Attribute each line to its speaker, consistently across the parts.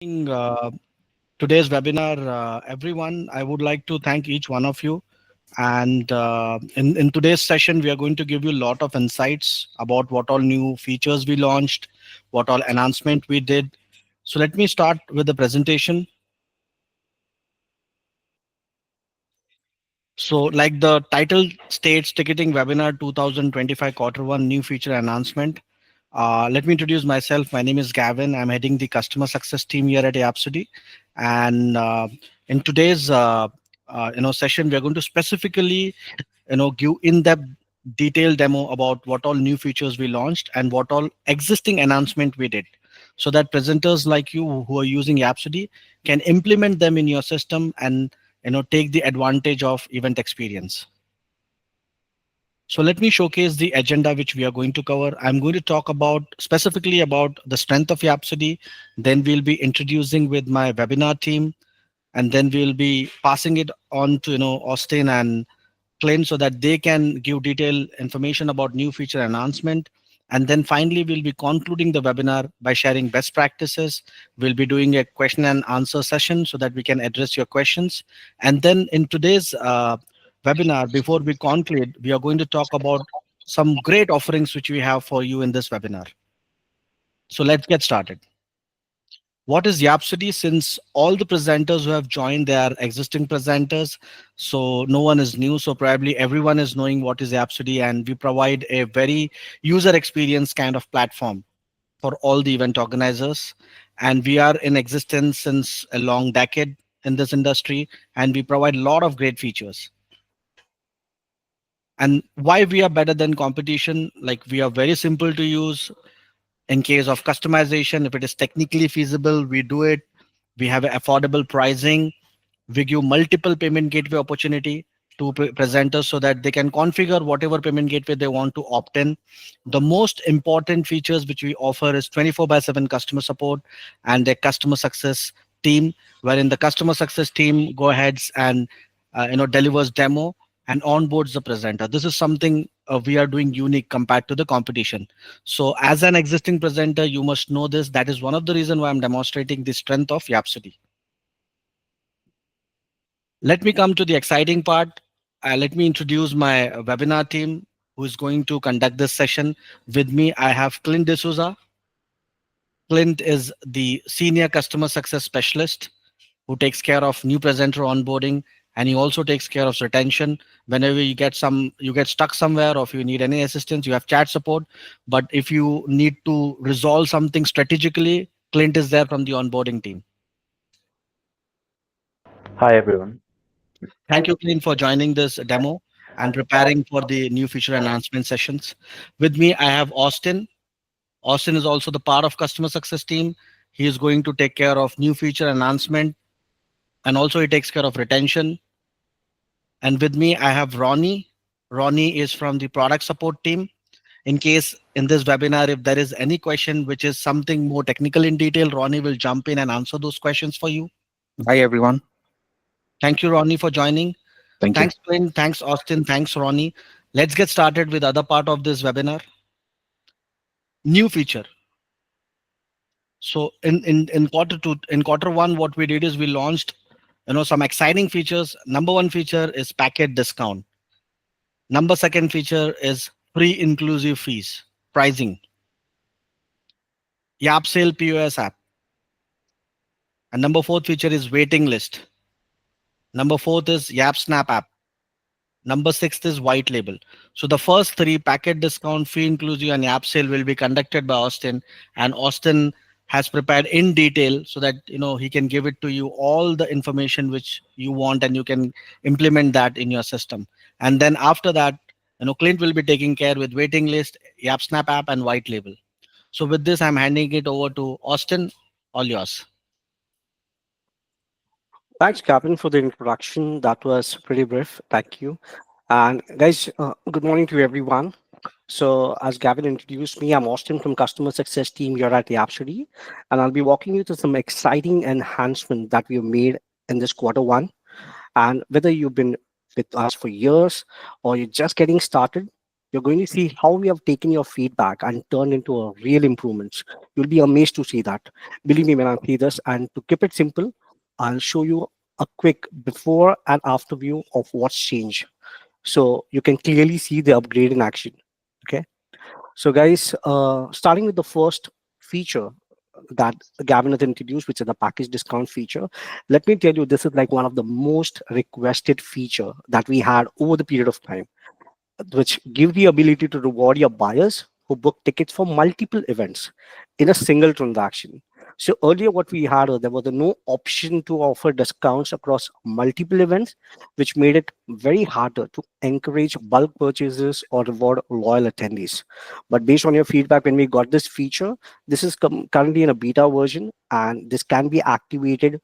Speaker 1: uh, today's webinar, everyone. I would like to thank each one of you. And in today's session, we are going to give you a lot of insights about what all new features we launched, what all announcement we did. So let me start with the presentation. So like the title states, ticketing webinar 2025 quarter one new feature announcement. Let me introduce myself. My name is Gavin. I'm heading the customer success team here at Yapsody. And in today's session, we're going to specifically give in-depth detailed demo about what all new features we launched and what all existing enhancement we did, so that presenters like you who are using Yapsody can implement them in your system and take the advantage of event experience. So let me showcase the agenda which we are going to cover. I'm going to talk about specifically about the strength of Yapsody. Then we'll be introducing with my webinar team, and then we'll be passing it on to Austin and Clint so that they can give detailed information about new feature announcement. And then finally, we'll be concluding the webinar by sharing best practices. We'll be doing a question and answer session so that we can address your questions. And then in today's webinar, before we conclude, we are going to talk about some great offerings which we have for you in this webinar. So let's get started. What is Yapsody? Since all the presenters who have joined, they are existing presenters, so no one is new. So probably everyone is knowing what is Yapsody, and we provide a very user experience kind of platform for all the event organizers. And we are in existence since a long decade in this industry, and we provide a lot of great features. And why we are better than competition? Like, we are very simple to use. In case of customization, if it is technically feasible, we do it. We have affordable pricing. We give multiple payment gateway opportunity to presenters so that they can configure whatever payment gateway they want to opt in. The most important features which we offer is 24/7 customer support and a customer success team, wherein the customer success team go ahead and delivers demo and onboards the presenter. This is something we are doing unique compared to the competition. So as an existing presenter, you must know this. That is one of the reasons why I'm demonstrating the strength of Yapsody. Let me come to the exciting part. Let me introduce my webinar team who is going to conduct this session. With me, I have Clint D'Souza. Clint is the senior customer success specialist who takes care of new presenter onboarding, and he also takes care of retention. Whenever you get stuck somewhere, or if you need any assistance, you have chat support. But if you need to resolve something strategically, Clint is there from the onboarding team.
Speaker 2: Hi, everyone.
Speaker 1: Thank you, Clint, for joining this demo and preparing for the new feature announcement sessions. With me, I have Austin. Austin is also the part of customer success team. He is going to take care of new feature announcement, and also he takes care of retention. And with me, I have Ronnie. Ronnie is from the product support team. In case in this webinar, if there is any question which is something more technical in detail, Ronnie will jump in and answer those questions for you.
Speaker 3: Hi, everyone.
Speaker 1: Thank you, Ronnie, for joining.
Speaker 3: Thank you.
Speaker 1: Thanks, Clint. Thanks, Austin. Thanks, Ronnie. Let's get started with other part of this webinar. New feature. So in quarter one, what we did is we launched some exciting features. Number one feature is packet discount. Number second feature is free inclusive fees pricing. Yapsale POS app. And number fourth feature is waiting list. Number fourth is YapSnap app. Number six is white label. So the first three, packet discount, fee inclusive, and app sale, will be conducted by Austin, and Austin has prepared in detail so that he can give it to you all the information which you want, and you can implement that in your system. And then after that, Clint will be taking care with waiting list, YapSnap app, and white label. So with this, I'm handing it over to Austin. All yours.
Speaker 4: Thanks, Gavin, for the introduction. That was pretty brief. Thank you. And guys, good morning to everyone. So as Gavin introduced me, I'm Austin from Customer Success Team here at Yapsody, and I'll be walking you through some exciting enhancements that we have made in this quarter one. And whether you've been with us for years or you're just getting started, You're going to see how we have taken your feedback and turned into a real improvements. You'll be amazed to see that. Believe me when I see this. And to keep it simple, I'll show you a quick before and after view of what's changed. So you can clearly see the upgrade in action. Okay. So guys, starting with the first feature that Gavin has introduced, which is the package discount feature. Let me tell you, this is like one of the most requested feature that we had over the period of time, which give the ability to reward your buyers who book tickets for multiple events in a single transaction. So earlier what we had there was no option to offer discounts across multiple events, which made it very harder to encourage bulk purchases or reward loyal attendees. But based on your feedback, when we got this feature, this is currently in a beta version, and this can be activated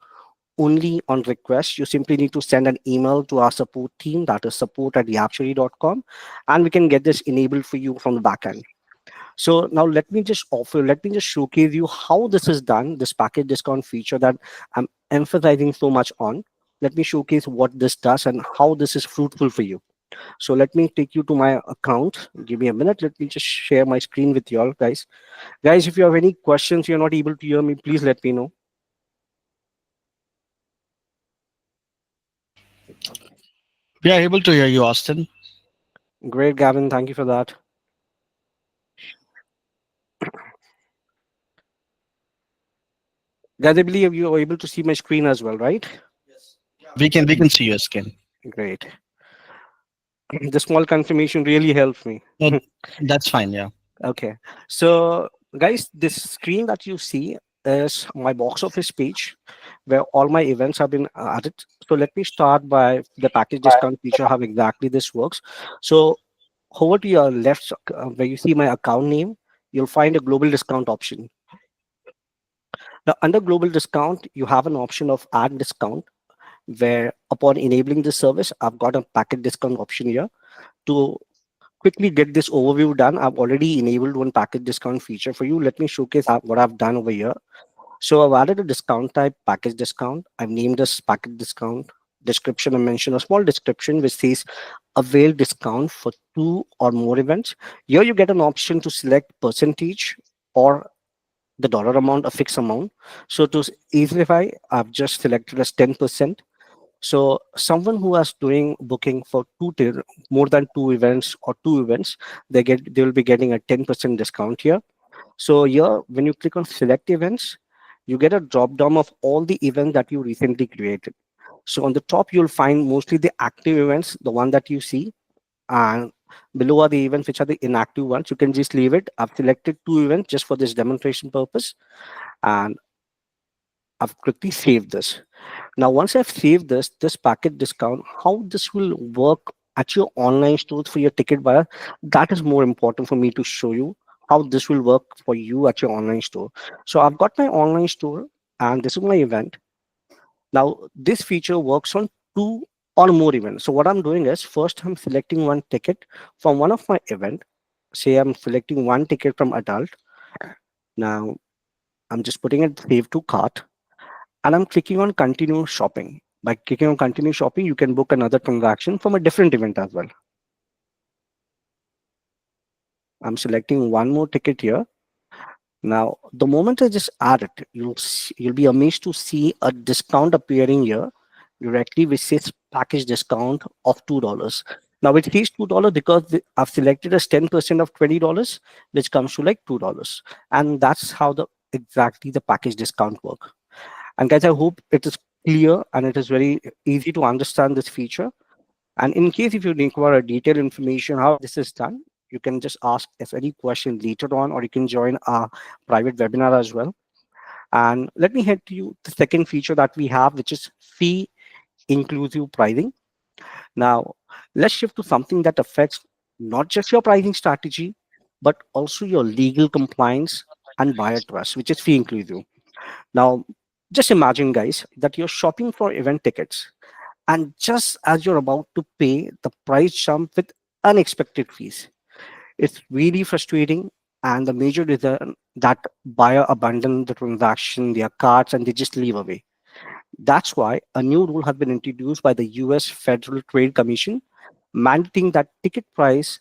Speaker 4: only on request. You simply need to send an email to our support team, that is support@yapsody.com, and we can get this enabled for you from the backend. So now let me just showcase you how this is done, this package discount feature that I'm emphasizing so much on. Let me showcase what this does and how this is fruitful for you. So let me take you to my account. Give me a minute. Let me just share my screen with you all, guys. Guys, if you have any questions, you're not able to hear me, please let me know.
Speaker 1: We are able to hear you, Austin.
Speaker 4: Great, Gavin. Thank you for that. Guys, I believe you are able to see my screen as well, right?
Speaker 1: Yeah, we can see your skin.
Speaker 4: Great. The small confirmation really helps me.
Speaker 1: No, that's fine. Yeah.
Speaker 4: Okay. So, guys, this screen that you see is my box office page where all my events have been added. So, let me start by the package discount feature, how exactly this works. So, over to your left, where you see my account name, you'll find a global discount option. Now, under global discount, you have an option of add discount, where upon enabling this service, I've got a package discount option here. To quickly get this overview done, I've already enabled one package discount feature for you. Let me showcase what I've done over here. So I've added a discount type, package discount. I've named this package discount. Description, I mentioned a small description which says avail discount for 2 or more events. Here you get an option to select percentage or the dollar amount, a fixed amount. So to easify, I've just selected as 10%. So someone who is doing booking for more than 2 events or 2 events, they will be getting a 10% discount here. So here, when you click on select events, you get a drop down of all the events that you recently created. So on the top, you'll find mostly the active events, the one that you see, and below are the events which are the inactive ones. You can just leave it. I've selected 2 events just for this demonstration purpose, and I've quickly saved this. Now, once I've saved this packet discount, how this will work at your online stores for your ticket buyer, that is more important for me to show you how this will work for you at your online store. So I've got my online store and this is my event. Now, this feature works on 2 or more events. So what I'm doing is first I'm selecting one ticket from one of my event. Say I'm selecting one ticket from adult. Now I'm just putting it save to cart and I'm clicking on continue shopping. By clicking on continue shopping, you can book another transaction from a different event as well. I'm selecting one more ticket here. Now, the moment I just add it, you'll be amazed to see a discount appearing here directly, which says package discount of $2. Now it says $2 because I've selected as 10% of $20, which comes to like $2, and that's how the exactly the package discount work. And guys, I hope it is clear and it is very easy to understand this feature. And in case if you require a detailed information how this is done, you can just ask us any question later on, or you can join our private webinar as well. And let me head to you the second feature that we have, which is fee inclusive pricing. Now, let's shift to something that affects not just your pricing strategy, but also your legal compliance and buyer trust, which is fee inclusive. Now, just imagine, guys, that you're shopping for event tickets, and just as you're about to pay, the price jump with unexpected fees. It's really frustrating, and the major reason that buyer abandon the transaction, their cards, and they just leave away. That's why a new rule has been introduced by the US Federal Trade Commission, mandating that ticket price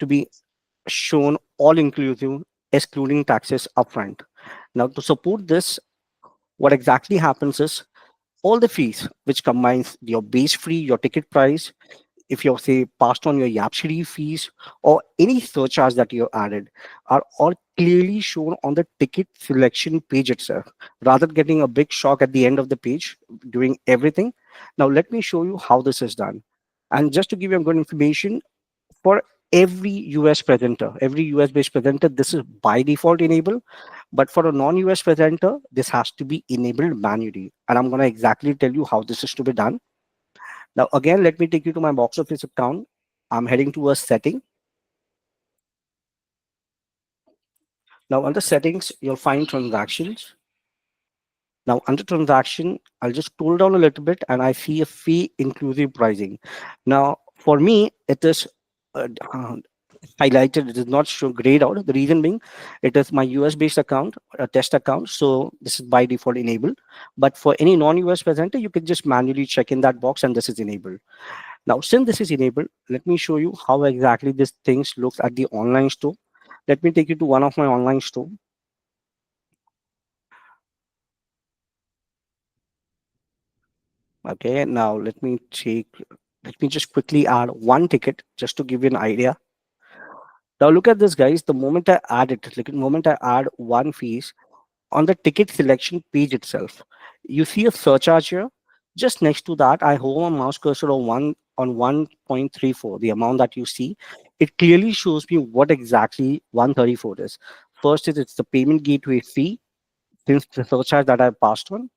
Speaker 4: to be shown all inclusive, excluding taxes upfront. Now, to support this, what exactly happens is all the fees, which combines your base fee, your ticket price, if you're say passed on your Yapsody fees or any surcharge that you added, are all clearly shown on the ticket selection page itself, rather than getting a big shock at the end of the page doing everything. Now let me show you how this is done. And just to give you a good information, for every US presenter, every US based presenter, this is by default enabled. But for a non-US presenter, this has to be enabled manually. And I'm going to exactly tell you how this is to be done. Now, again, let me take you to my box office account. I'm heading to a setting. Now, under settings, you'll find transactions. Now, under transaction, I'll just scroll down a little bit and I see a fee inclusive pricing. Now, for me, it is highlighted. It is not show grayed out. The reason being, it is my US based account, a test account. So this is by default enabled. But for any non-US presenter, you can just manually check in that box and this is enabled. Now, since this is enabled, let me show you how exactly this things looks at the online store. Let me take you to one of my online store. Okay, now let me just quickly add one ticket just to give you an idea. Now look at this, guys. The moment I add it, like the moment I add one fees on the ticket selection page itself, you see a surcharge here. Just next to that, I hold my mouse cursor on 1.34, the amount that you see. It clearly shows me what exactly 134 is. First is it's the payment gateway fee, since the surcharge that I passed on,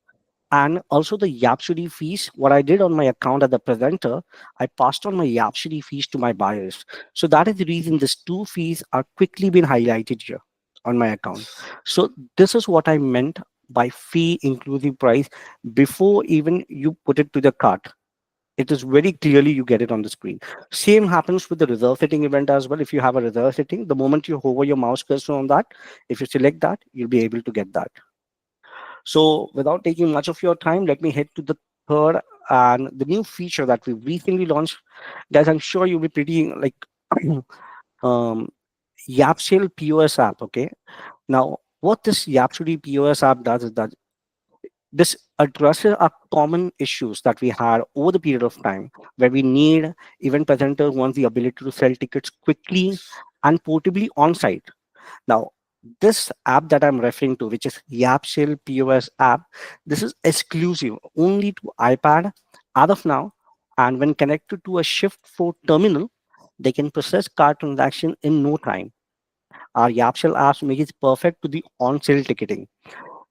Speaker 4: and also the Yapsody fees. What I did on my account as the presenter, I passed on my Yapsody fees to my buyers. So that is the reason these two fees are quickly being highlighted here on my account. So this is what I meant by fee inclusive price before even you put it to the cart. It is very clearly you get it on the screen. Same happens with the reserve setting event as well. If you have a reserve setting, the moment you hover your mouse cursor on that, if you select that, you'll be able to get that. So without taking much of your time, let me head to the third and the new feature that we recently launched. Guys, I'm sure you'll be pretty like um, Yapsale POS app. Okay. Now, what this Yapsody POS app does is that this addresses our common issues that we had over the period of time where we need event presenters wants the ability to sell tickets quickly and portably on site. Now, this app that I'm referring to, which is Yapsale POS app, this is exclusive only to iPad as of now. And when connected to a Shift 4 terminal, they can process card transaction in no time. Our Yapsale apps make it perfect to the on-sale ticketing.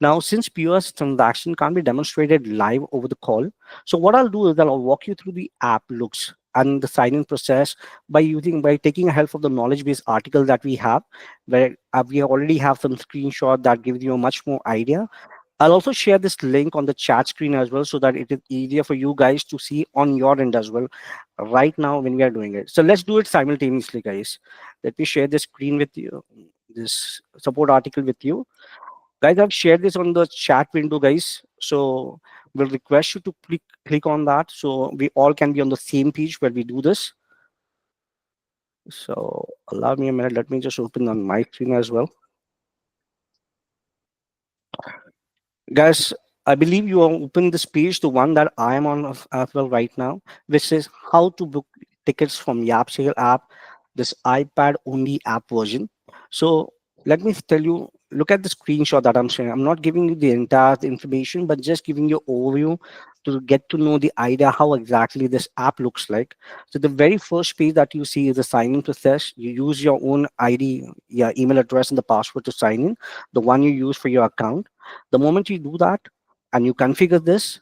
Speaker 4: Now, since POS transaction can't be demonstrated live over the call, so what I'll do is that I'll walk you through the app looks and the sign-in process by taking a help of the knowledge base article that we have, where we already have some screenshot that gives you a much more idea. I'll also share this link on the chat screen as well so that it is easier for you guys to see on your end as well right now when we are doing it. So let's do it simultaneously, guys. Let me share the screen with you, this support article with you. Guys, I've shared this on the chat window, guys. So we'll request you to click on that so we all can be on the same page where we do this. So allow me a minute. Let me just open on my screen as well. Guys, I believe you are open this page, the one that I am on as well right now, which is how to book tickets from Yapsale app, this iPad only app version. So let me tell you, look at the screenshot that I'm sharing. I'm not giving you the entire information, but just giving you overview to get to know the idea how exactly this app looks like. So the very first page that you see is the sign-in process. You use your own ID, your email address and the password to sign in, the one you use for your account. The moment you do that and you configure this,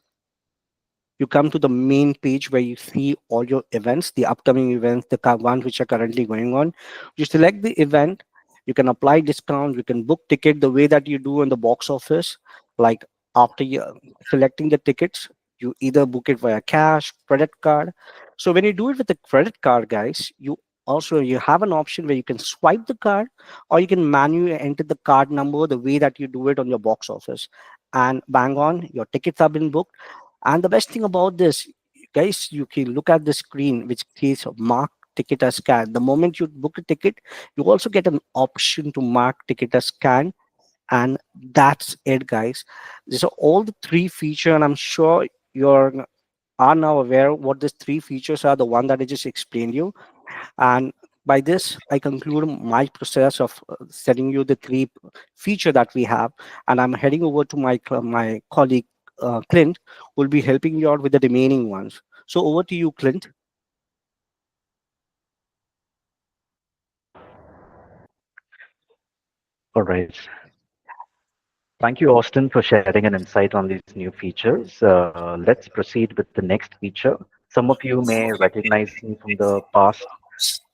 Speaker 4: you come to the main page where you see all your events, the upcoming events, the ones which are currently going on. You select the event, you can apply discount, you can book ticket the way that you do in the box office. Like after you selecting the tickets, you either book it via cash, credit card. So when you do it with the credit card, guys, you have an option where you can swipe the card or you can manually enter the card number the way that you do it on your box office. And bang on, your tickets have been booked. And the best thing about this, guys, you can look at the screen which says mark ticket as scanned. The moment you book a ticket, you also get an option to mark ticket as scanned, and that's it, guys. These are all the three features, and I'm sure you're are now aware what these three features are. The one that I just explained you, and by this, I conclude my process of setting you the three feature that we have. And I'm heading over to my colleague Clint, who will be helping you out with the remaining ones. So over to you, Clint.
Speaker 2: All right. Thank you, Austin, for sharing an insight on these new features. Let's proceed with the next feature. Some of you may recognize me from the past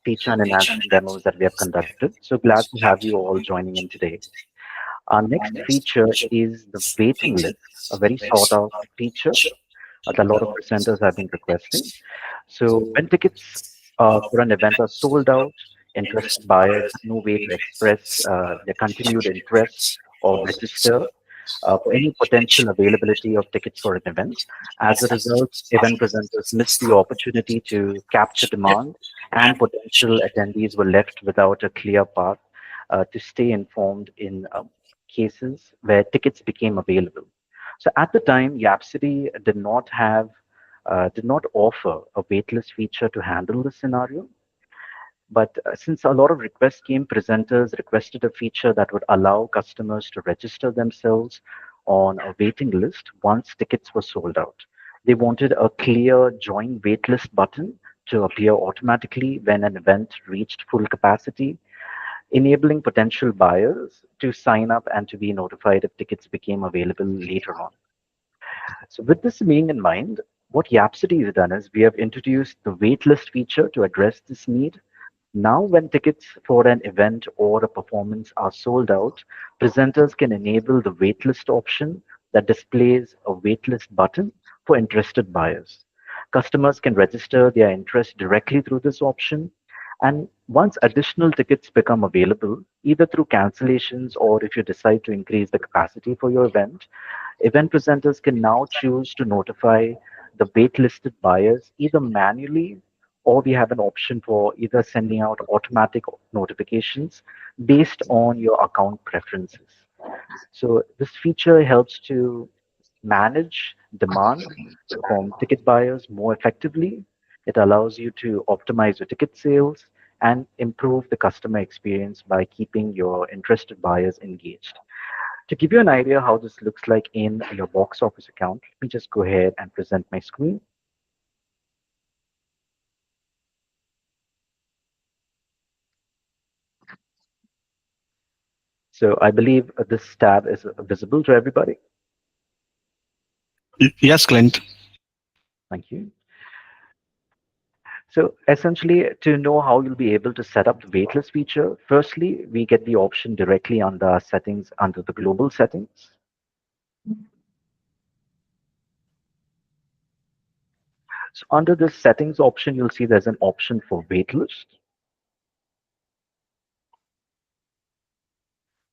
Speaker 2: feature and enhancement demos that we have conducted. So glad to have you all joining in today. Our next feature is the waiting list, a very sought out feature that a lot of presenters have been requesting. So when tickets for an event are sold out, interested buyers have no way to express their continued interest or register for any potential availability of tickets for an event. As a result, event presenters missed the opportunity to capture demand, and potential attendees were left without a clear path to stay informed in cases where tickets became available. So at the time, Yapsody did not offer a waitlist feature to handle this scenario. But since a lot of requests came, presenters requested a feature that would allow customers to register themselves on a waiting list once tickets were sold out. They wanted a clear join waitlist button to appear automatically when an event reached full capacity, enabling potential buyers to sign up and to be notified if tickets became available later on. So with this being in mind, what Yapsody has done is we have introduced the waitlist feature to address this need. Now, when tickets for an event or a performance are sold out, presenters can enable the waitlist option that displays a waitlist button for interested buyers. Customers can register their interest directly through this option. And once additional tickets become available, either through cancellations or if you decide to increase the capacity for your event, event presenters can now choose to notify the waitlisted buyers either manually, or we have an option for either sending out automatic notifications based on your account preferences. So this feature helps to manage demand from ticket buyers more effectively. It allows you to optimize your ticket sales and improve the customer experience by keeping your interested buyers engaged. To give you an idea how this looks like in your box office account, let me just go ahead and present my screen. So I believe this tab is visible to everybody.
Speaker 1: Yes, Clint.
Speaker 2: Thank you. So essentially, to know how you'll be able to set up the waitlist feature, firstly, we get the option directly under settings under the global settings. So under this settings option, you'll see there's an option for waitlist,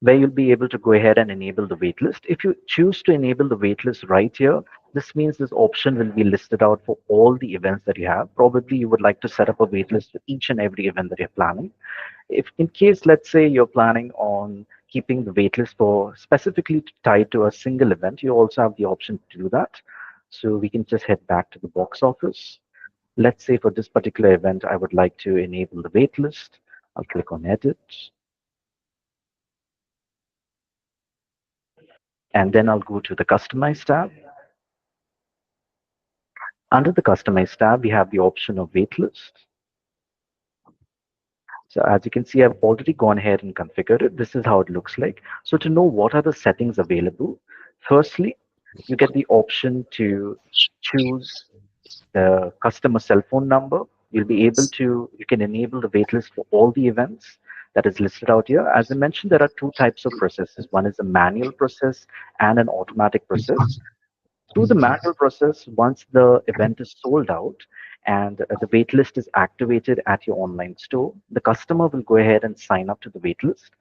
Speaker 2: where you'll be able to go ahead and enable the waitlist. If you choose to enable the waitlist right here, this means this option will be listed out for all the events that you have. Probably you would like to set up a waitlist for each and every event that you're planning. If in case, let's say you're planning on keeping the waitlist for specifically tied to a single event, you also have the option to do that. So we can just head back to the box office. Let's say for this particular event, I would like to enable the waitlist. I'll click on edit, and then I'll go to the customize tab. Under the customize tab, we have the option of waitlist. So as you can see, I've already gone ahead and configured it. This is how it looks like. So to know what are the settings available, firstly, you get the option to choose the customer cell phone number. You can enable the waitlist for all the events that is listed out here. As I mentioned, there are two types of processes. One is a manual process and an automatic process. Through the manual process, once the event is sold out and the waitlist is activated at your online store, the customer will go ahead and sign up to the waitlist.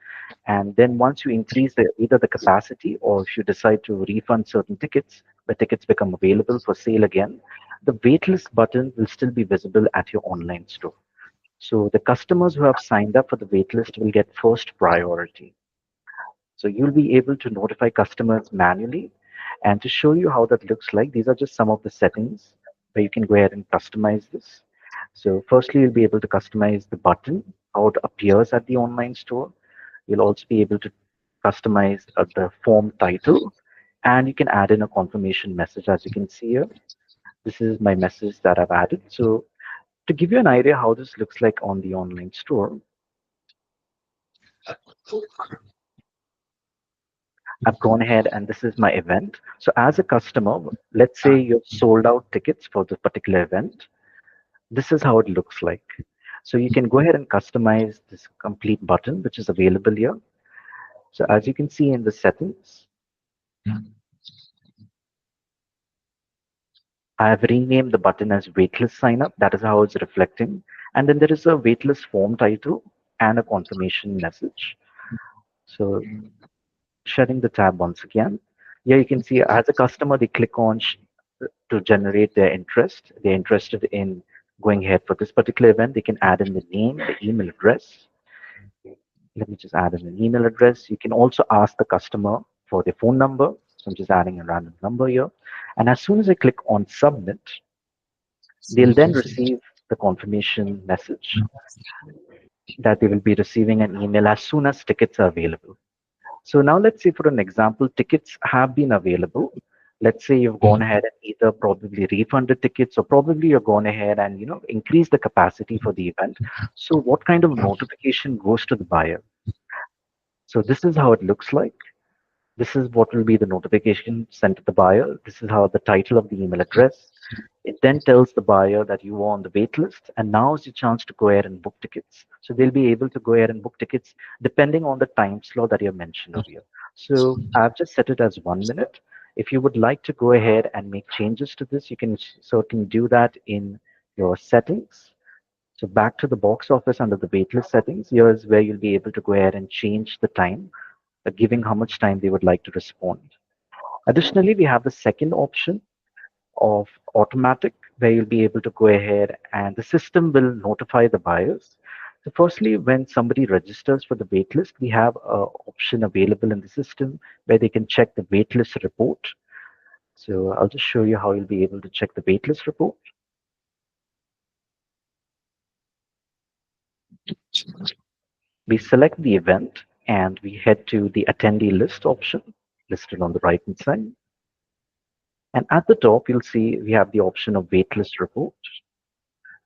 Speaker 2: And then once you increase either the capacity or if you decide to refund certain tickets, the tickets become available for sale again, the waitlist button will still be visible at your online store. So the customers who have signed up for the waitlist will get first priority. So you'll be able to notify customers manually. And to show you how that looks like, these are just some of the settings where you can go ahead and customize this. So firstly, you'll be able to customize the button, how it appears at the online store. You'll also be able to customize the form title, and you can add in a confirmation message. As you can see here, this is my message that I've added. So to give you an idea how this looks like on the online store, I've gone ahead and this is my event. So as a customer, let's say you've sold out tickets for this particular event. This is how it looks like. So you can go ahead and customize this complete button, which is available here. So as you can see in the settings, I have renamed the button as waitlist sign up. That is how it's reflecting. And then there is a waitlist form title and a confirmation message. So sharing the tab once again. Here you can see as a customer, they click on to generate their interest. They're interested in going ahead for this particular event. They can add in the name, the email address. Let me just add in an email address. You can also ask the customer for their phone number. So I'm just adding a random number here. And as soon as I click on submit, they'll then receive the confirmation message that they will be receiving an email as soon as tickets are available. So now let's say for an example, tickets have been available. Let's say you've gone ahead and either probably refunded tickets or probably you've gone ahead and increase the capacity for the event. So what kind of notification goes to the buyer? So this is how it looks like. This is what will be the notification sent to the buyer. This is how the title of the email address. It then tells the buyer that you are on the wait list, and now is your chance to go ahead and book tickets. So they'll be able to go ahead and book tickets depending on the time slot that you have mentioned earlier. So I've just set it as 1 minute. If you would like to go ahead and make changes to this, you can certainly do that in your settings. So back to the box office under the waitlist settings, here is where you'll be able to go ahead and change the time, giving how much time they would like to respond. Additionally, we have the second option of automatic, where you'll be able to go ahead and the system will notify the buyers. So firstly, when somebody registers for the waitlist, we have an option available in the system where they can check the waitlist report. So I'll just show you how you'll be able to check the waitlist report. We select the event and we head to the attendee list option listed on the right hand side. And at the top, you'll see we have the option of waitlist report.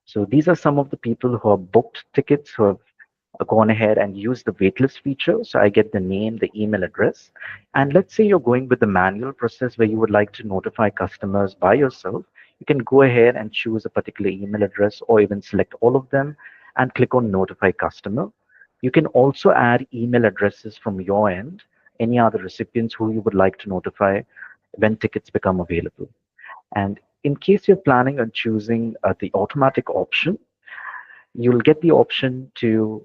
Speaker 2: So these are some of the people who have booked tickets, who have gone ahead and used the waitlist feature. So I get the name, the email address. And let's say you're going with the manual process where you would like to notify customers by yourself. You can go ahead and choose a particular email address or even select all of them and click on notify customer. You can also add email addresses from your end, any other recipients who you would like to notify when tickets become available. And in case you're planning on choosing the automatic option, you'll get the option to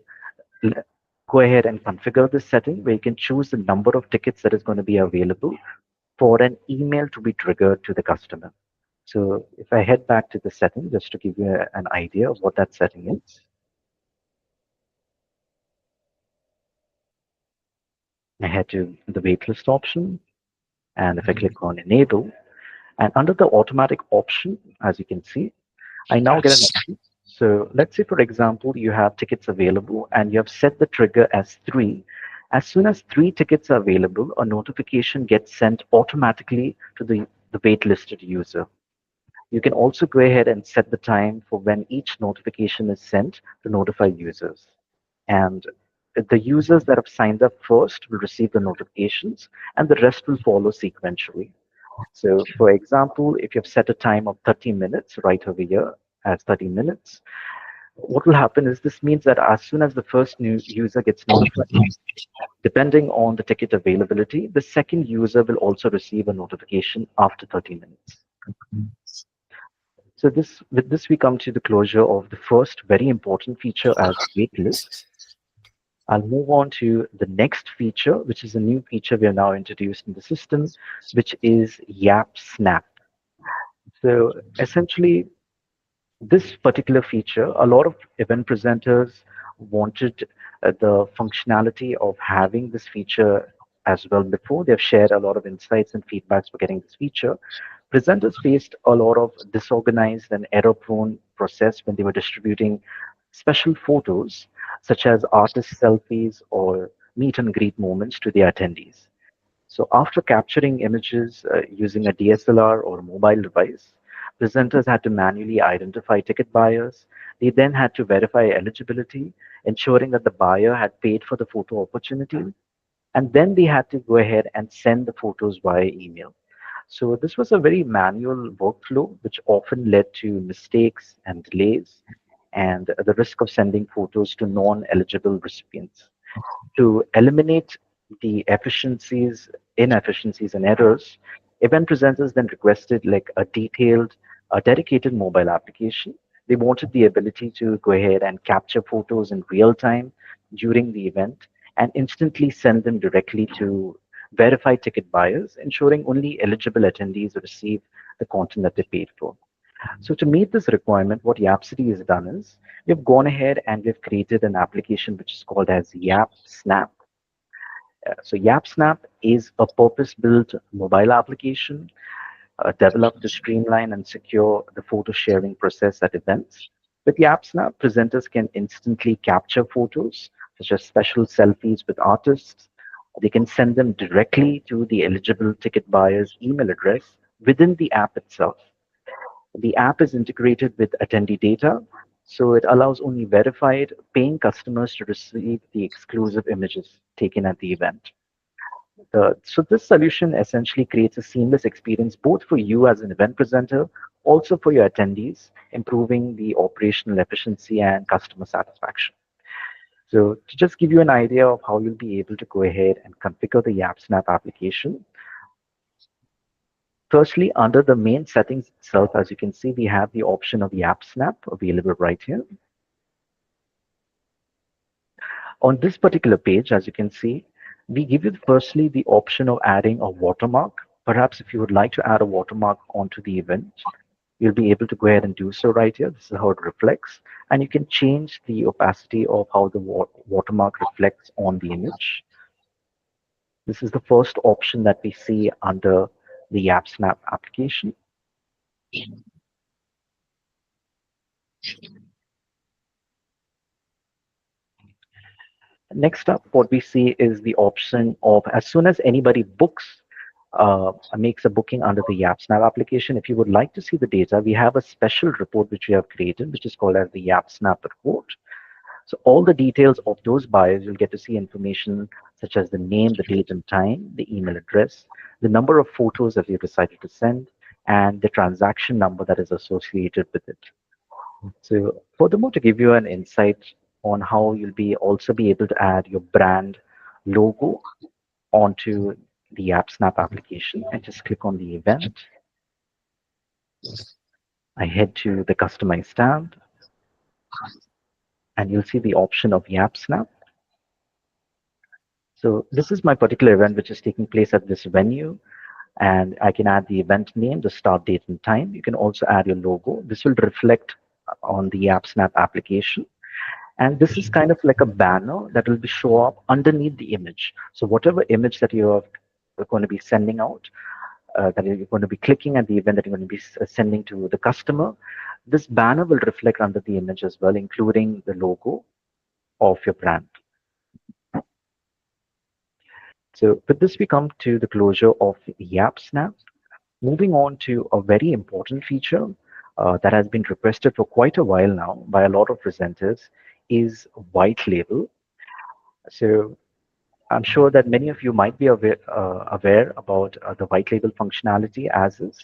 Speaker 2: go ahead and configure this setting where you can choose the number of tickets that is going to be available for an email to be triggered to the customer. So if I head back to the setting, just to give you an idea of what that setting is, I head to the waitlist option, and if I click on enable, and under the automatic option, as you can see, I now get an option. So let's say, for example, you have tickets available and you have set the trigger as 3. As soon as 3 tickets are available, a notification gets sent automatically to the waitlisted user. You can also go ahead and set the time for when each notification is sent to notify users. And the users that have signed up first will receive the notifications and the rest will follow sequentially. So for example, if you've set a time of 30 minutes right over here as 30 minutes, what will happen is this means that as soon as the first new user gets notified, depending on the ticket availability, the second user will also receive a notification after 30 minutes. So with this, we come to the closure of the first very important feature as waitlist. I'll move on to the next feature, which is a new feature we are now introduced in the system, which is Yap Snap. So essentially, This particular feature, a lot of event presenters wanted the functionality of having this feature as well before. They've shared a lot of insights and feedbacks for getting this feature. Presenters faced a lot of disorganized and error-prone process when they were distributing special photos, such as artist selfies or meet and greet moments to the attendees. So after capturing images using a DSLR or mobile device, presenters had to manually identify ticket buyers. They then had to verify eligibility, ensuring that the buyer had paid for the photo opportunity, and then they had to go ahead and send the photos via email. So this was a very manual workflow, which often led to mistakes and delays and the risk of sending photos to non-eligible recipients. To eliminate the inefficiencies and errors, event presenters then requested like a dedicated mobile application. They wanted the ability to go ahead and capture photos in real time during the event and instantly send them directly to verified ticket buyers, ensuring only eligible attendees receive the content that they paid for. So to meet this requirement, what Yapsody has done is we've gone ahead and we've created an application which is called as Yap Snap. So YapSnap is a purpose-built mobile application developed to streamline and secure the photo sharing process at events. With YapSnap, presenters can instantly capture photos, such as special selfies with artists. They can send them directly to the eligible ticket buyer's email address within the app itself. The app is integrated with attendee data, so it allows only verified paying customers to receive the exclusive images taken at the event. So this solution essentially creates a seamless experience both for you as an event presenter, also for your attendees, improving the operational efficiency and customer satisfaction. So to just give you an idea of how you'll be able to go ahead and configure the YapSnap application, firstly, under the main settings itself, as you can see, we have the option of YapSnap available right here. On this particular page, as you can see, we give you firstly the option of adding a watermark. Perhaps if you would like to add a watermark onto the event, you'll be able to go ahead and do so right here. This is how it reflects. And you can change the opacity of how the watermark reflects on the image. This is the first option that we see under the YapSnap application. Next up, what we see is the option of as soon as anybody makes a booking under the YapSnap application, if you would like to see the data, we have a special report which we have created, which is called as the YapSnap report. So all the details of those buyers, you'll get to see information such as the name, the date and time, the email address, the number of photos that you decided to send, and the transaction number that is associated with it. So furthermore, to give you an insight on how you'll be also be able to add your brand logo onto the AppSnap application, I just click on the event. I head to the Customize tab, and you'll see the option of AppSnap. So this is my particular event, which is taking place at this venue. And I can add the event name, the start date and time. You can also add your logo. This will reflect on the AppSnap application. And this is kind of like a banner that will be show up underneath the image. So whatever image that you're going to be sending out, that you're going to be clicking at the event that you're going to be sending to the customer, this banner will reflect under the image as well, including the logo of your brand. So with this, we come to the closure of YapSnap. Moving on to a very important feature that has been requested for quite a while now by a lot of presenters is white label. So I'm sure that many of you might be aware about the white label functionality as is.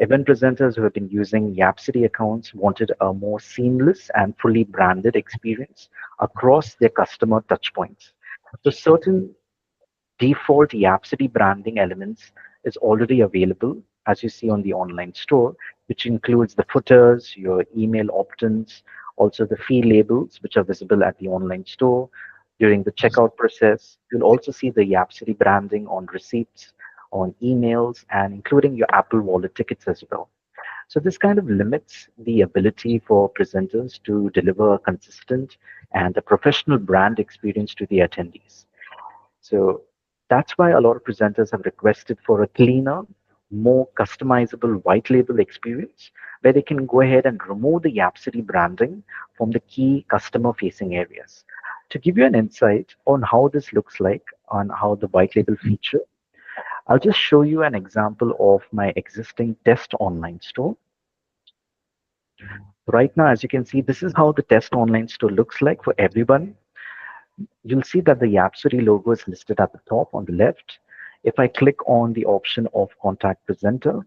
Speaker 2: Event presenters who have been using Yapsody accounts wanted a more seamless and fully branded experience across their customer touchpoints. So certain default Yapsody branding elements is already available, as you see on the online store, which includes the footers, your email opt-ins, also the fee labels, which are visible at the online store. During the checkout process, you'll also see the Yapsody branding on receipts, on emails, and including your Apple Wallet tickets as well. So this kind of limits the ability for presenters to deliver a consistent and a professional brand experience to the attendees. So that's why a lot of presenters have requested for a cleaner, more customizable white label experience where they can go ahead and remove the Yapsody branding from the key customer facing areas. To give you an insight on how this looks like, on how the white label feature, I'll just show you an example of my existing test online store. Right now, as you can see, this is how the test online store looks like for everyone. You'll see that the Yapsody logo is listed at the top on the left. If I click on the option of contact presenter,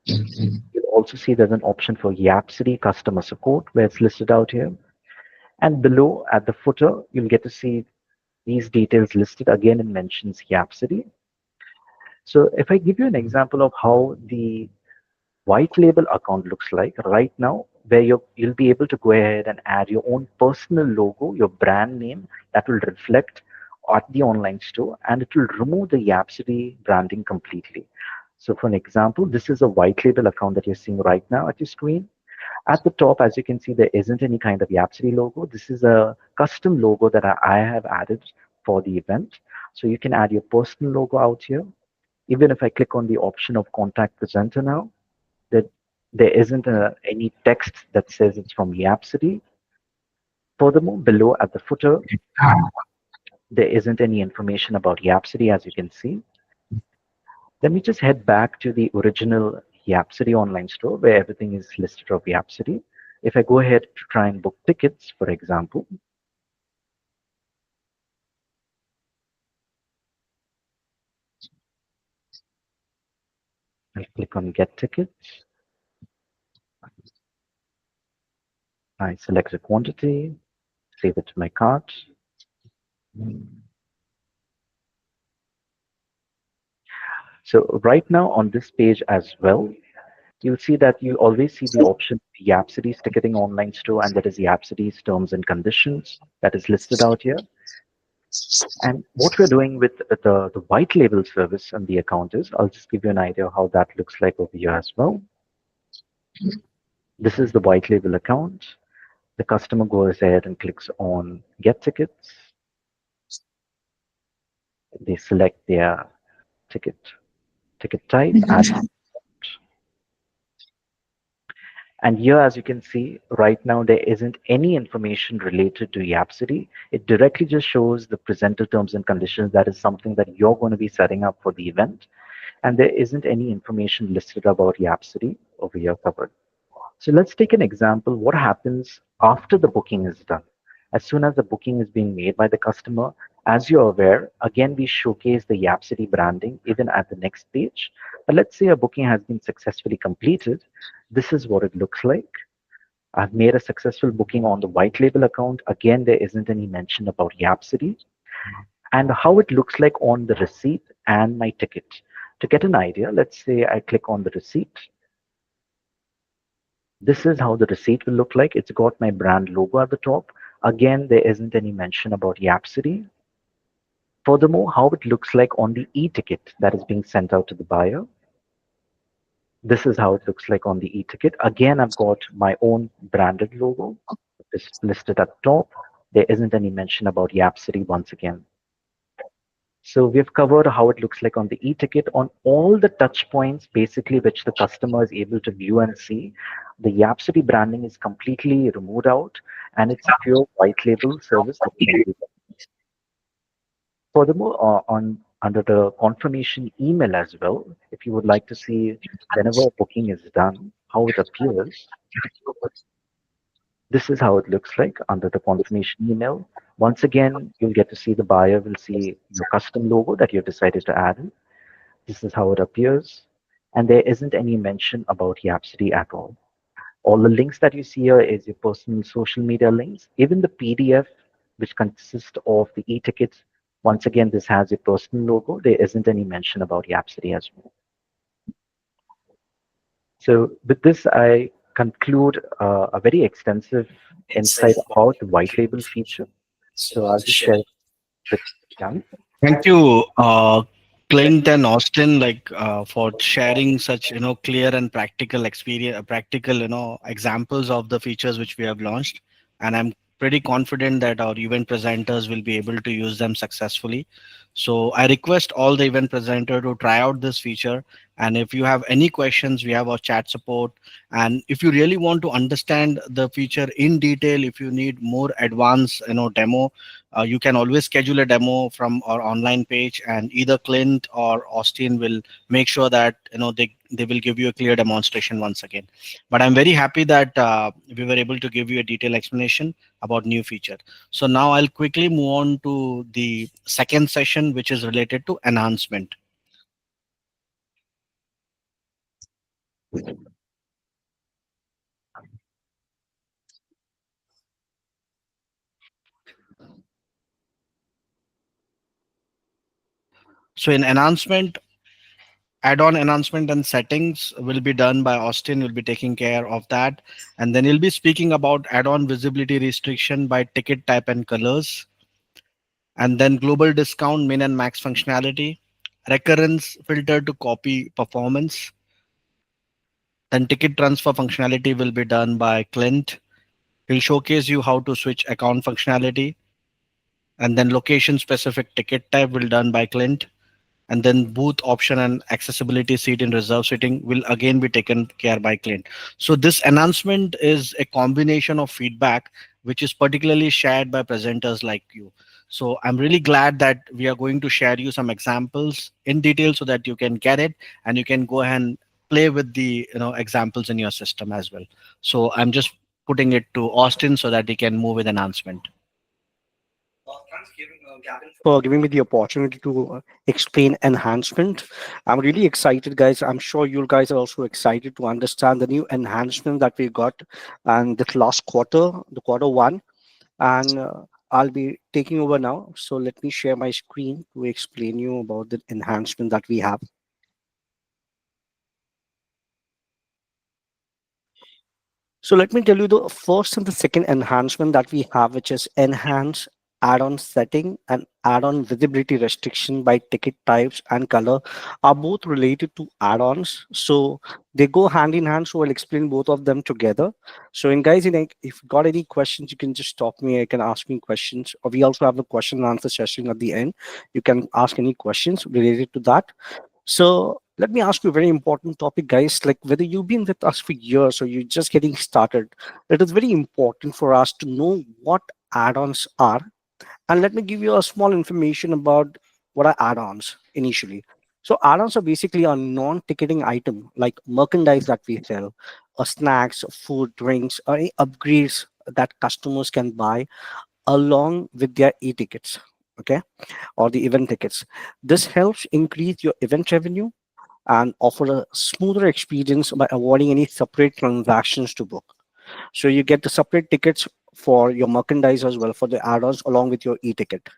Speaker 2: you'll also see there's an option for Yapsody customer support where it's listed out here. And below at the footer, you'll get to see these details listed again. It mentions Yapsody. So if I give you an example of how the white label account looks like right now, where you'll be able to go ahead and add your own personal logo, your brand name that will reflect at the online store, and it will remove the Yapsody branding completely. So for an example, this is a white label account that you're seeing right now at your screen. At the top, as you can see, there isn't any kind of Yapsody logo. This is a custom logo that I have added for the event. So you can add your personal logo out here. Even if I click on the option of contact presenter now, that there isn't any text that says it's from Yapsody. Furthermore, below at the footer, there isn't any information about Yapsody, as you can see. Let me just head back to the original Yapsody online store where everything is listed of Yapsody. If I go ahead to try and book tickets, for example, I'll click on get tickets. I select a quantity, save it to my cart. So right now on this page as well, you'll see that you always see the option Yapsody's ticketing online store, and that is Yapsody's terms and conditions that is listed out here. And what we're doing with the white label service and the account is, I'll just give you an idea of how that looks like over here as well. This is the white label account. The customer goes ahead and clicks on get tickets. They select their ticket type, add. And here, as you can see, right now, there isn't any information related to Yapsody. It directly just shows the presenter terms and conditions. That is something that you're going to be setting up for the event. And there isn't any information listed about Yapsody over here covered. So let's take an example. What happens after the booking is done? As soon as the booking is being made by the customer, as you're aware, again, we showcase the Yapsody branding even at the next page. But let's say a booking has been successfully completed. This is what it looks like. I've made a successful booking on the white label account. Again, there isn't any mention about Yapsody. And how it looks like on the receipt and my ticket. To get an idea, let's say I click on the receipt. This is how the receipt will look like. It's got my brand logo at the top. Again, there isn't any mention about Yapsody. Furthermore, how it looks like on the e-ticket that is being sent out to the buyer. This is how it looks like on the e-ticket. Again, I've got my own branded logo. It's listed at the top. There isn't any mention about Yapsody once again. So we've covered how it looks like on the e-ticket on all the touch points, basically, which the customer is able to view and see. The Yapsody branding is completely removed out, and it's a pure white label service that we can do. Furthermore, under the confirmation email as well, if you would like to see whenever a booking is done, how it appears, this is how it looks like under the confirmation email. Once again, you'll get to see the buyer will see your custom logo that you've decided to add in. This is how it appears. And there isn't any mention about Yapsody at all. All the links that you see here is your personal social media links. Even the PDF, which consists of the e-tickets, once again, this has your personal logo. There isn't any mention about Yapsody as well. So with this, I conclude a very extensive insight about the white label feature. So I'll just share it with Jan.
Speaker 1: Thank you, Clint and Austin, like for sharing such clear and practical experience, practical examples of the features which we have launched, and I'm pretty confident that our event presenters will be able to use them successfully. So I request all the event presenter to try out this feature, and if you have any questions, we have our chat support. And if you really want to understand the feature in detail, if you need more advanced demo, you can always schedule a demo from our online page, and either Clint or Austin will make sure that they will give you a clear demonstration once again. But I'm very happy that we were able to give you a detailed explanation about new feature. So now I'll quickly move on to the second session, which is related to enhancement. So in enhancement, add-on enhancement and settings will be done by Austin, will be taking care of that. And then he'll be speaking about add-on visibility restriction by ticket type and colors, and then global discount min and max functionality, recurrence filter to copy performance, then ticket transfer functionality will be done by Clint. He'll showcase you how to switch account functionality, and then location specific ticket type will done by Clint, and then booth option and accessibility seat in reserve sitting will again be taken care by Clint. So this announcement is a combination of feedback which is particularly shared by presenters like you. So I'm really glad that we are going to share you some examples in detail so that you can get it and you can go ahead and play with the examples in your system as well. So I'm just putting it to Austin so that he can move with announcement.
Speaker 4: Gavin, for giving me the opportunity to explain enhancement. I'm really excited, guys. I'm sure you guys are also excited to understand the new enhancement that we got and this last quarter, the quarter one. And I'll be taking over now. So let me share my screen to explain you about the enhancement that we have. So let me tell you the first and the second enhancement that we have, which is enhance add-on setting and add-on visibility restriction by ticket types and color are both related to add-ons. So they go hand in hand. So I'll explain both of them together. So in guys, if you got any questions, you can just stop me. You can ask me questions. Or we also have a question and answer session at the end. You can ask any questions related to that. So let me ask you a very important topic, guys. Like whether you've been with us for years or you're just getting started, it is very important for us to know what add-ons are. And let me give you a small information about what are add-ons initially. So add-ons are basically a non-ticketing item like merchandise that we sell, or snacks, food, drinks, or any upgrades that customers can buy along with their e-tickets. Okay, or the event tickets. This helps increase your event revenue and offer a smoother experience by avoiding any separate transactions to book. So you get the separate tickets for your merchandise as well for the add-ons along with your e-ticket.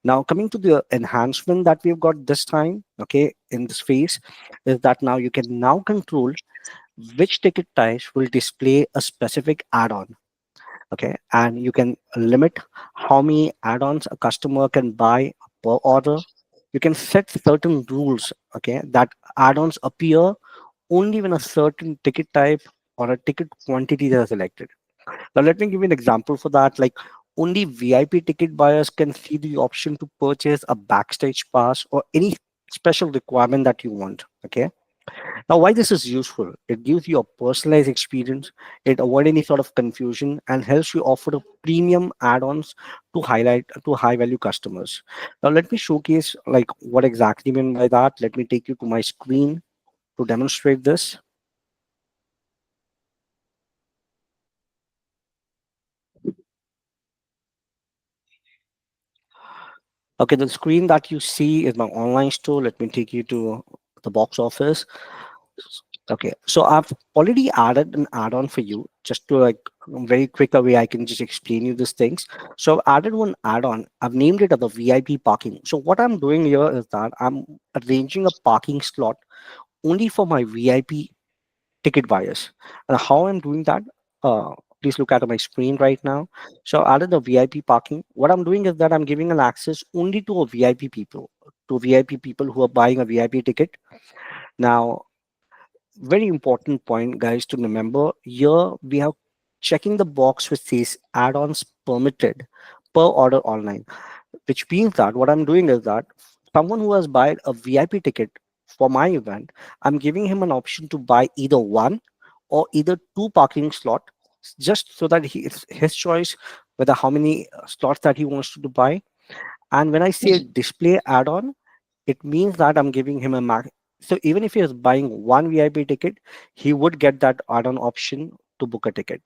Speaker 4: Now coming to the enhancement that we've got this time, okay, in this phase, is that now you can now control which ticket types will display a specific add-on. Okay, and you can limit how many add-ons a customer can buy per order. You can set certain rules, okay, that add-ons appear only when a certain ticket type or a ticket quantity is selected. Now let me give you an example for that. Like only VIP ticket buyers can see the option to purchase a backstage pass or any special requirement that you want. Okay, now, why this is useful? It gives you a personalized experience. It avoids any sort of confusion and helps you offer a premium add-ons to highlight to high-value customers. Now, let me showcase like what exactly mean by that. Let me take you to my screen to demonstrate this. Okay, the screen that you see is my online store. Let me take you to the box office. Okay, so I've already added an add-on for you just to like very quick way I can just explain you these things. So I've added one add-on. I've named it as the VIP parking. So what I'm doing here is that I'm arranging a parking slot only for my VIP ticket buyers. And how I'm doing that? Please look at my screen right now. So I added the VIP parking. What I'm doing is that I'm giving an access only to a VIP people. to VIP people who are buying a VIP ticket. Now, very important point, guys, to remember here we have checking the box which says add-ons permitted per order online, which means that what I'm doing is that someone who has bought a VIP ticket for my event, I'm giving him an option to buy either one or either two parking slot, just so that it's his choice whether how many slots that he wants to buy. And when I say display add-on, it means that I'm giving him a max. So even if he is buying one VIP ticket, he would get that add-on option to book a ticket.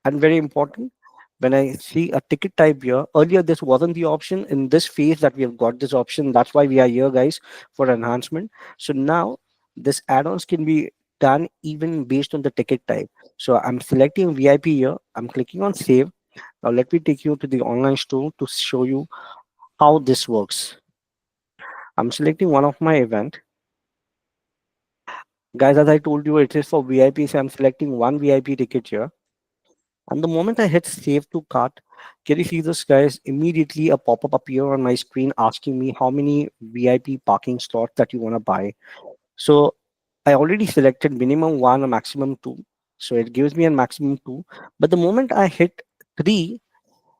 Speaker 4: And very important, when I see a ticket type here, earlier this wasn't the option. In this phase that we have got this option, that's why we are here, guys, for enhancement. So now this add-ons can be done even based on the ticket type. So I'm selecting VIP here. I'm clicking on save. Now let me take you to the online store to show you how this works. I'm selecting one of my event. Guys, as I told you, it is for VIP, so I'm selecting one VIP ticket here. And the moment I hit save to cart, can you see this, guys? Immediately a pop-up appear on my screen asking me how many VIP parking slots that you want to buy. So I already selected minimum one or maximum two. So it gives me a maximum two. But the moment I hit three,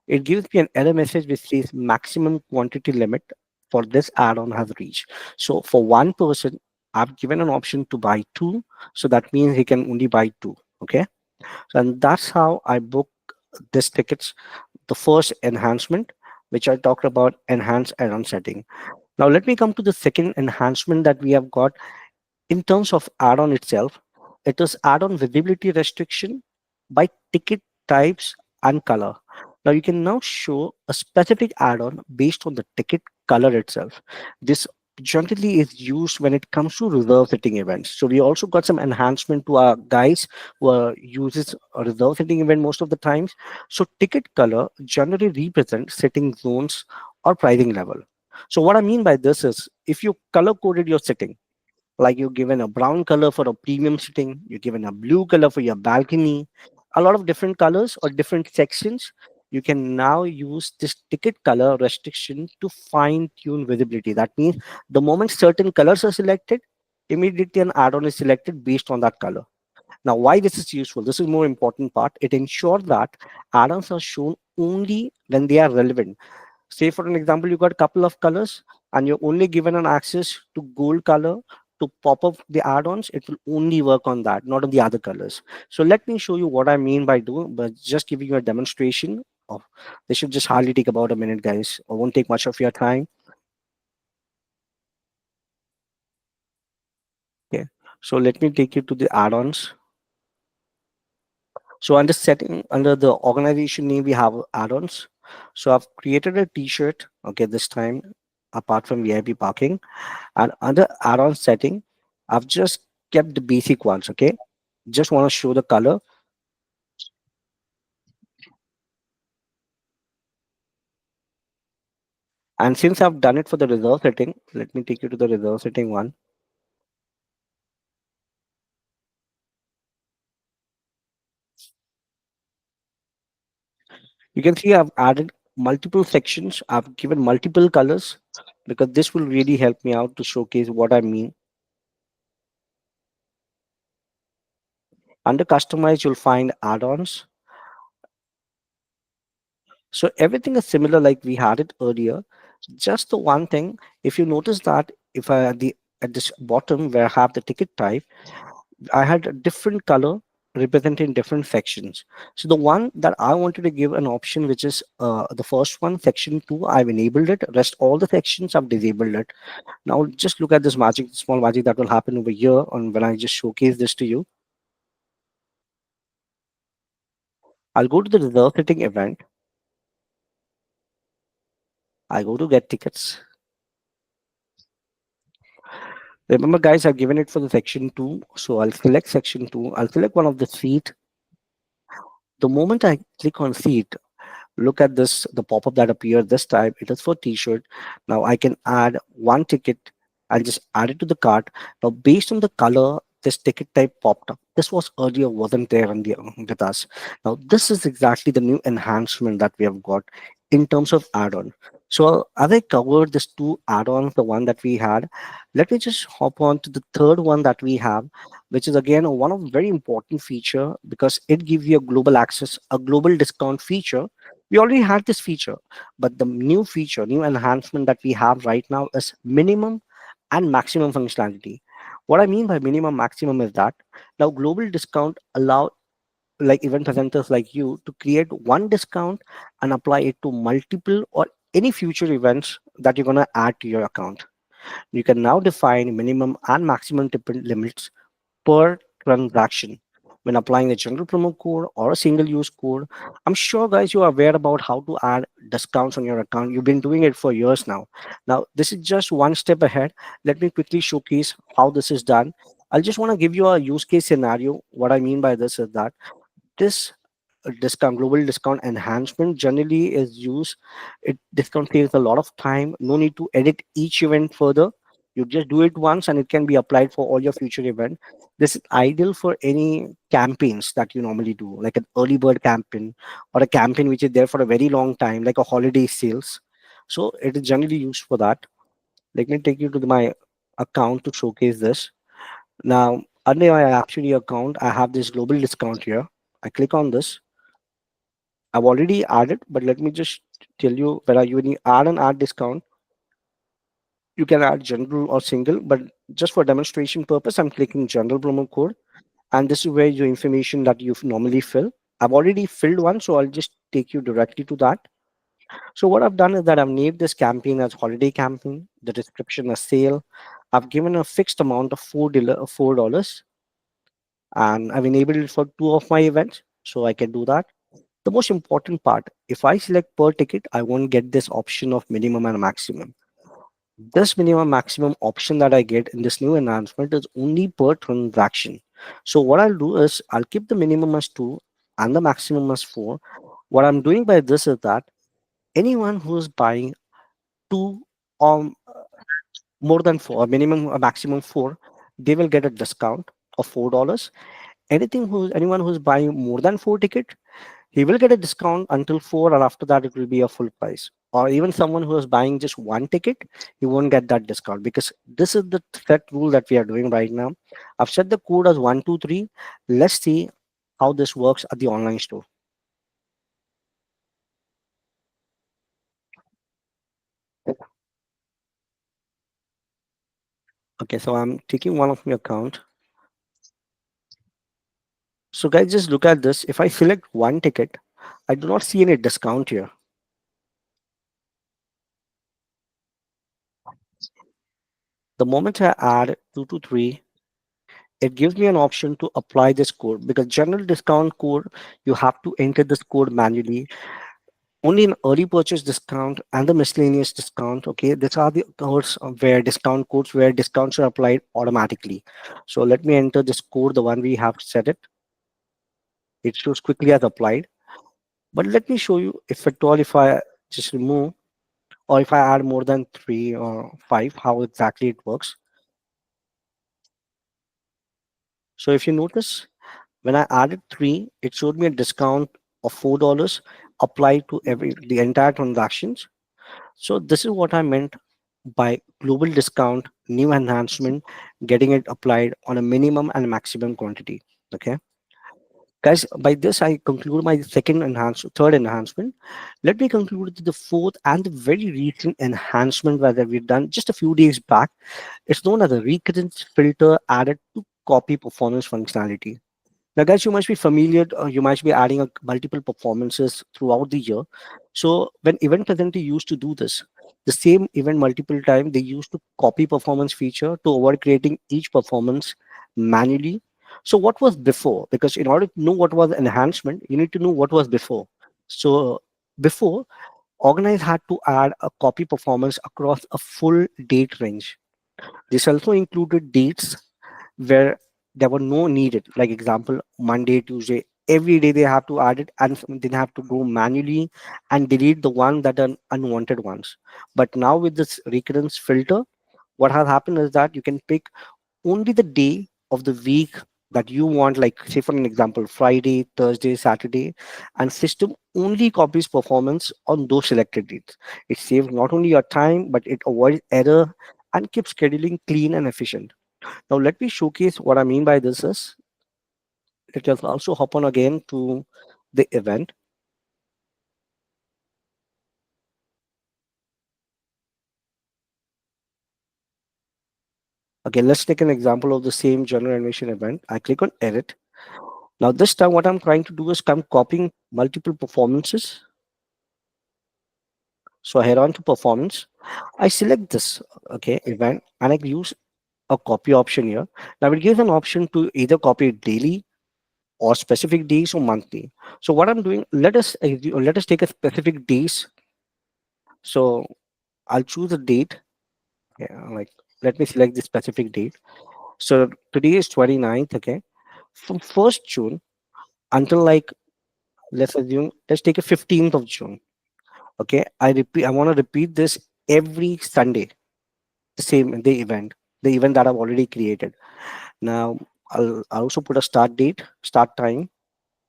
Speaker 4: it gives me an error message which says maximum quantity limit for this add-on has reached. So for one person, I've given an option to buy two. So that means he can only buy two. Okay. And that's how I book this tickets, the first enhancement, which I talked about, enhance add-on setting. Now let me come to the second enhancement that we have got in terms of add-on itself. It is add-on visibility restriction by ticket types and color. Now you can now show a specific add-on based on the ticket color itself. This generally is used when it comes to reserve setting events. So we also got some enhancement to our guys who uses a reserve setting event most of the times. So ticket color generally represents setting zones or pricing level. So what I mean by this is if you color coded your setting, like you're given a brown color for a premium sitting, you're given a blue color for your balcony, a lot of different colors or different sections. You can now use this ticket color restriction to fine tune visibility. That means the moment certain colors are selected, immediately an add-on is selected based on that color. Now, why this is useful? This is more important part. It ensures that add-ons are shown only when they are relevant. Say for an example, you got a couple of colors and you're only given an access to gold color to pop up the add-ons. It will only work on that, not on the other colors. So let me show you what I mean by doing, but just giving you a demonstration of this should just hardly take about a minute, guys. It won't take much of your time. Okay. So let me take you to the add-ons. So under setting, under the organization name, we have add-ons. So I've created a t-shirt, okay, this time apart from VIP parking. And under add-on setting, I've just kept the basic ones, okay? Just want to show the color. And since I've done it for the reserve setting, let me take you to the reserve setting one. You can see I've added multiple sections. I've given multiple colors because this will really help me out to showcase what I mean. Under customize, you'll find add-ons. So everything is similar like we had it earlier. Just the one thing, if you notice that if I at this bottom where I have the ticket type, I had a different color representing different sections. So the one that I wanted to give an option, which is the first one, section 2, I've enabled it. Rest all the sections I've disabled it. Now just look at this magic, small magic that will happen over here on when I just showcase this to you. I'll go to the reserve setting event. I go to get tickets. Remember, guys, I've given it for the section 2. So I'll select section 2. I'll select one of the seat. The moment I click on seat, look at this, the pop-up that appeared this time. It is for t-shirt. Now I can add one ticket. I'll just add it to the cart. Now, based on the color, this ticket type popped up. This was earlier wasn't there on the, with us. Now, this is exactly the new enhancement that we have got in terms of add-on. So as I covered these two add-ons, the one that we had, let me just hop on to the third one that we have, which is again one of very important feature because it gives you a global access, a global discount feature. We already had this feature, but the new feature, new enhancement that we have right now is minimum and maximum functionality. What I mean by minimum maximum is that now global discount allow like event presenters like you to create one discount and apply it to multiple or any future events that you're going to add to your account. You can now define minimum and maximum tip limits per transaction when applying a general promo code or a single use code. I'm sure guys you are aware about how to add discounts on your account. You've been doing it for years now. Now this is just one step ahead. Let me quickly showcase how this is done. I'll just want to give you a use case scenario. What I mean by this is that this discount global discount enhancement generally is used. It discount saves a lot of time. No need to edit each event further. You just do it once and it can be applied for all your future event. This is ideal for any campaigns that you normally do, like an early bird campaign or a campaign which is there for a very long time, like a holiday sales. So it is generally used for that. Let me take you to my account to showcase this. Now under my Yapsody account I have this global discount here. I click on this. I've already added, but let me just tell you when you add an ad discount, you can add general or single, but just for demonstration purpose, I'm clicking general promo code. And this is where your information that you normally fill. I've already filled one, so I'll just take you directly to that. So what I've done is that I've named this campaign as holiday campaign, the description as sale. I've given a fixed amount of $4, and I've enabled it for two of my events, so I can do that. The most important part, if I select per ticket, I won't get this option of minimum and maximum. This minimum maximum option that I get in this new enhancement is only per transaction. So what I'll do is I'll keep the minimum as 2 and the maximum as 4. What I'm doing by this is that anyone who is buying 2 or more than 4, minimum or maximum 4, they will get a discount of $4. Anyone who's buying more than 4 tickets, he will get a discount until 4, and after that it will be a full price. Or even someone who is buying just one ticket, he won't get that discount because this is the set rule that we are doing right now. I've set the code as 123. Let's see how this works at the online store. Okay, so I'm taking one of my account. So guys, just look at this. If I select one ticket, I do not see any discount here. The moment I add 223, it gives me an option to apply this code because general discount code, you have to enter this code manually. Only in early purchase discount and the miscellaneous discount, okay, these are the codes where discounts are applied automatically. So let me enter this code, the one we have set it. It shows quickly as applied. But let me show you if at all, if I just remove or if I add more than 3 or 5, how exactly it works. So if you notice, when I added 3, it showed me a discount of $4 applied to the entire transactions. So this is what I meant by global discount, new enhancement, getting it applied on a minimum and maximum quantity. Okay, guys, by this I conclude my third enhancement. Let me conclude with the fourth and the very recent enhancement that we've done just a few days back. It's known as a recurrence filter added to copy performance functionality. Now, guys, you must be familiar, you might be adding multiple performances throughout the year. So when event presenter used to do this, the same event multiple times, they used to copy performance feature to avoid creating each performance manually. So what was before? Because in order to know what was enhancement, you need to know what was before. So before, organize had to add a copy performance across a full date range. This also included dates where there were no needed, like example Monday, Tuesday, every day they have to add it and they have to go manually and delete the one that are unwanted ones. But now with this recurrence filter, what has happened is that you can pick only the day of the week that you want, like say for an example, Friday, Thursday, Saturday, and system only copies performance on those selected dates. It saves not only your time, but it avoids error and keeps scheduling clean and efficient. Now let me showcase what I mean by this is, let us also hop on again to the event. Again, let's take an example of the same general animation event. I click on edit. Now this time what I'm trying to do is I'm copying multiple performances. So I head on to performance. I select this, okay, event, and I use a copy option here. Now it gives an option to either copy it daily or specific days or monthly. So what I'm doing, let us take a specific days. So I'll choose a date. Yeah, like let me select the specific date. So today is 29th, okay. From 1st June until like, let's take a 15th of June. Okay. I want to repeat this every Sunday, the same the event that I've already created. Now I'll also put a start time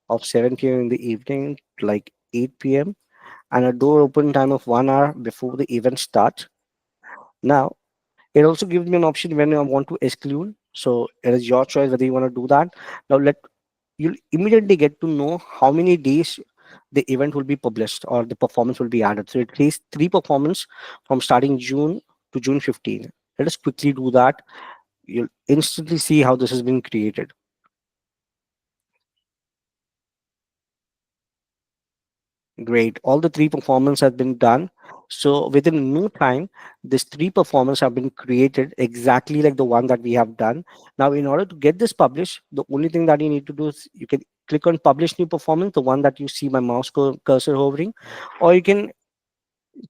Speaker 4: of 7 p.m. in the evening, like 8 p.m., and a door open time of 1 hour before the event starts. Now, it also gives me an option when I want to exclude. So it is your choice whether you want to do that. Now, you'll immediately get to know how many days the event will be published or the performance will be added. So it says three performance from starting June to June 15. Let us quickly do that. You'll instantly see how this has been created. Great. All the three performance have been done. So within no time, these three performance have been created exactly like the one that we have done. Now, in order to get this published, the only thing that you need to do is you can click on publish new performance, the one that you see my mouse cursor hovering, or you can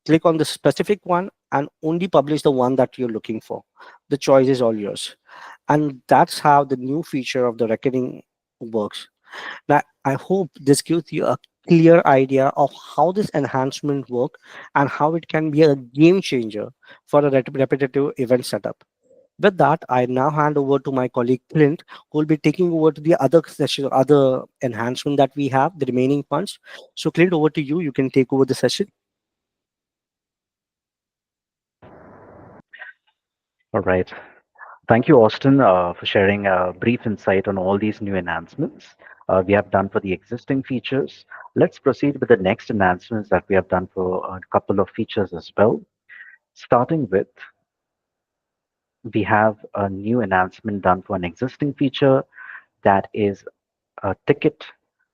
Speaker 4: click on the specific one and only publish the one that you're looking for. The choice is all yours. And that's how the new feature of the reckoning works. Now, I hope this gives you a clear idea of how this enhancement work and how it can be a game changer for a repetitive event setup. With that, I now hand over to my colleague Clint, who will be taking over to the other session, other enhancement that we have, the remaining ones. So, Clint, over to you. You can take over the session.
Speaker 2: All right. Thank you, Austin, for sharing a brief insight on all these new enhancements we have done for the existing features. Let's proceed with the next enhancements that we have done for a couple of features as well. Starting with, we have a new enhancement done for an existing feature that is a ticket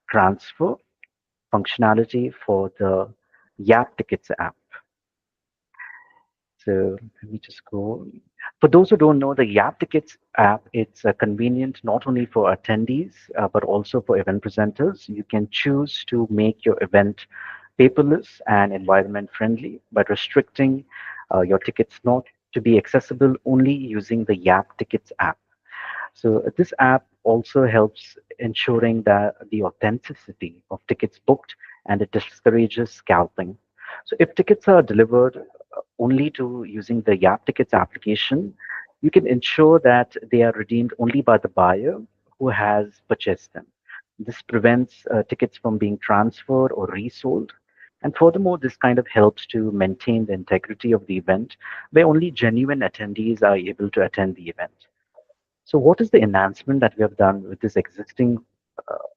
Speaker 2: transfer functionality for the Yap Tickets app. So let me just go. For those who don't know, the Yap Tickets app, it's convenient not only for attendees, but also for event presenters. You can choose to make your event paperless and environment friendly by restricting your tickets not to be accessible only using the Yap Tickets app. So this app also helps ensuring that the authenticity of tickets booked, and it discourages scalping. So if tickets are delivered only to using the Yap Tickets application, you can ensure that they are redeemed only by the buyer who has purchased them. This prevents tickets from being transferred or resold. And furthermore, this kind of helps to maintain the integrity of the event where only genuine attendees are able to attend the event. So, what is the enhancement that we have done with this existing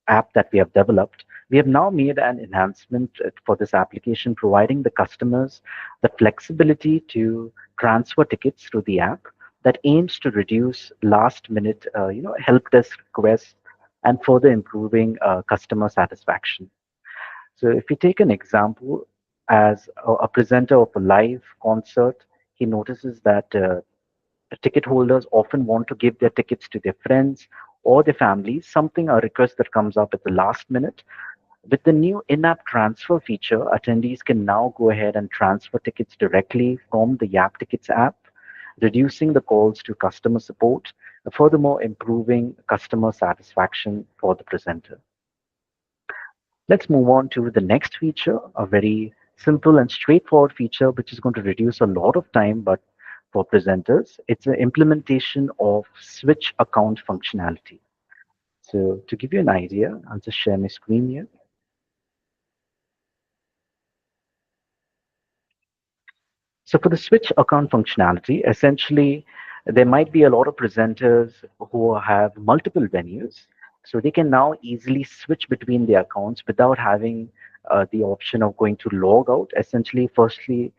Speaker 2: app that we have developed? We have now made an enhancement for this application, providing the customers the flexibility to transfer tickets through the app that aims to reduce last-minute, help desk requests and further improving customer satisfaction. So, if we take an example, as a presenter of a live concert, he notices that ticket holders often want to give their tickets to their friends or their families, something a request that comes up at the last minute. With the new in-app transfer feature, attendees can now go ahead and transfer tickets directly from the Yap Tickets app, reducing the calls to customer support, furthermore improving customer satisfaction for the presenter. Let's move on to the next feature, a very simple and straightforward feature, which is going to reduce a lot of time, but for presenters, it's an implementation of switch account functionality. So to give you an idea, I'll just share my screen here. So for the switch account functionality, essentially, there might be a lot of presenters who have multiple venues. So they can now easily switch between the accounts without having the option of going to log out. Essentially, firstly,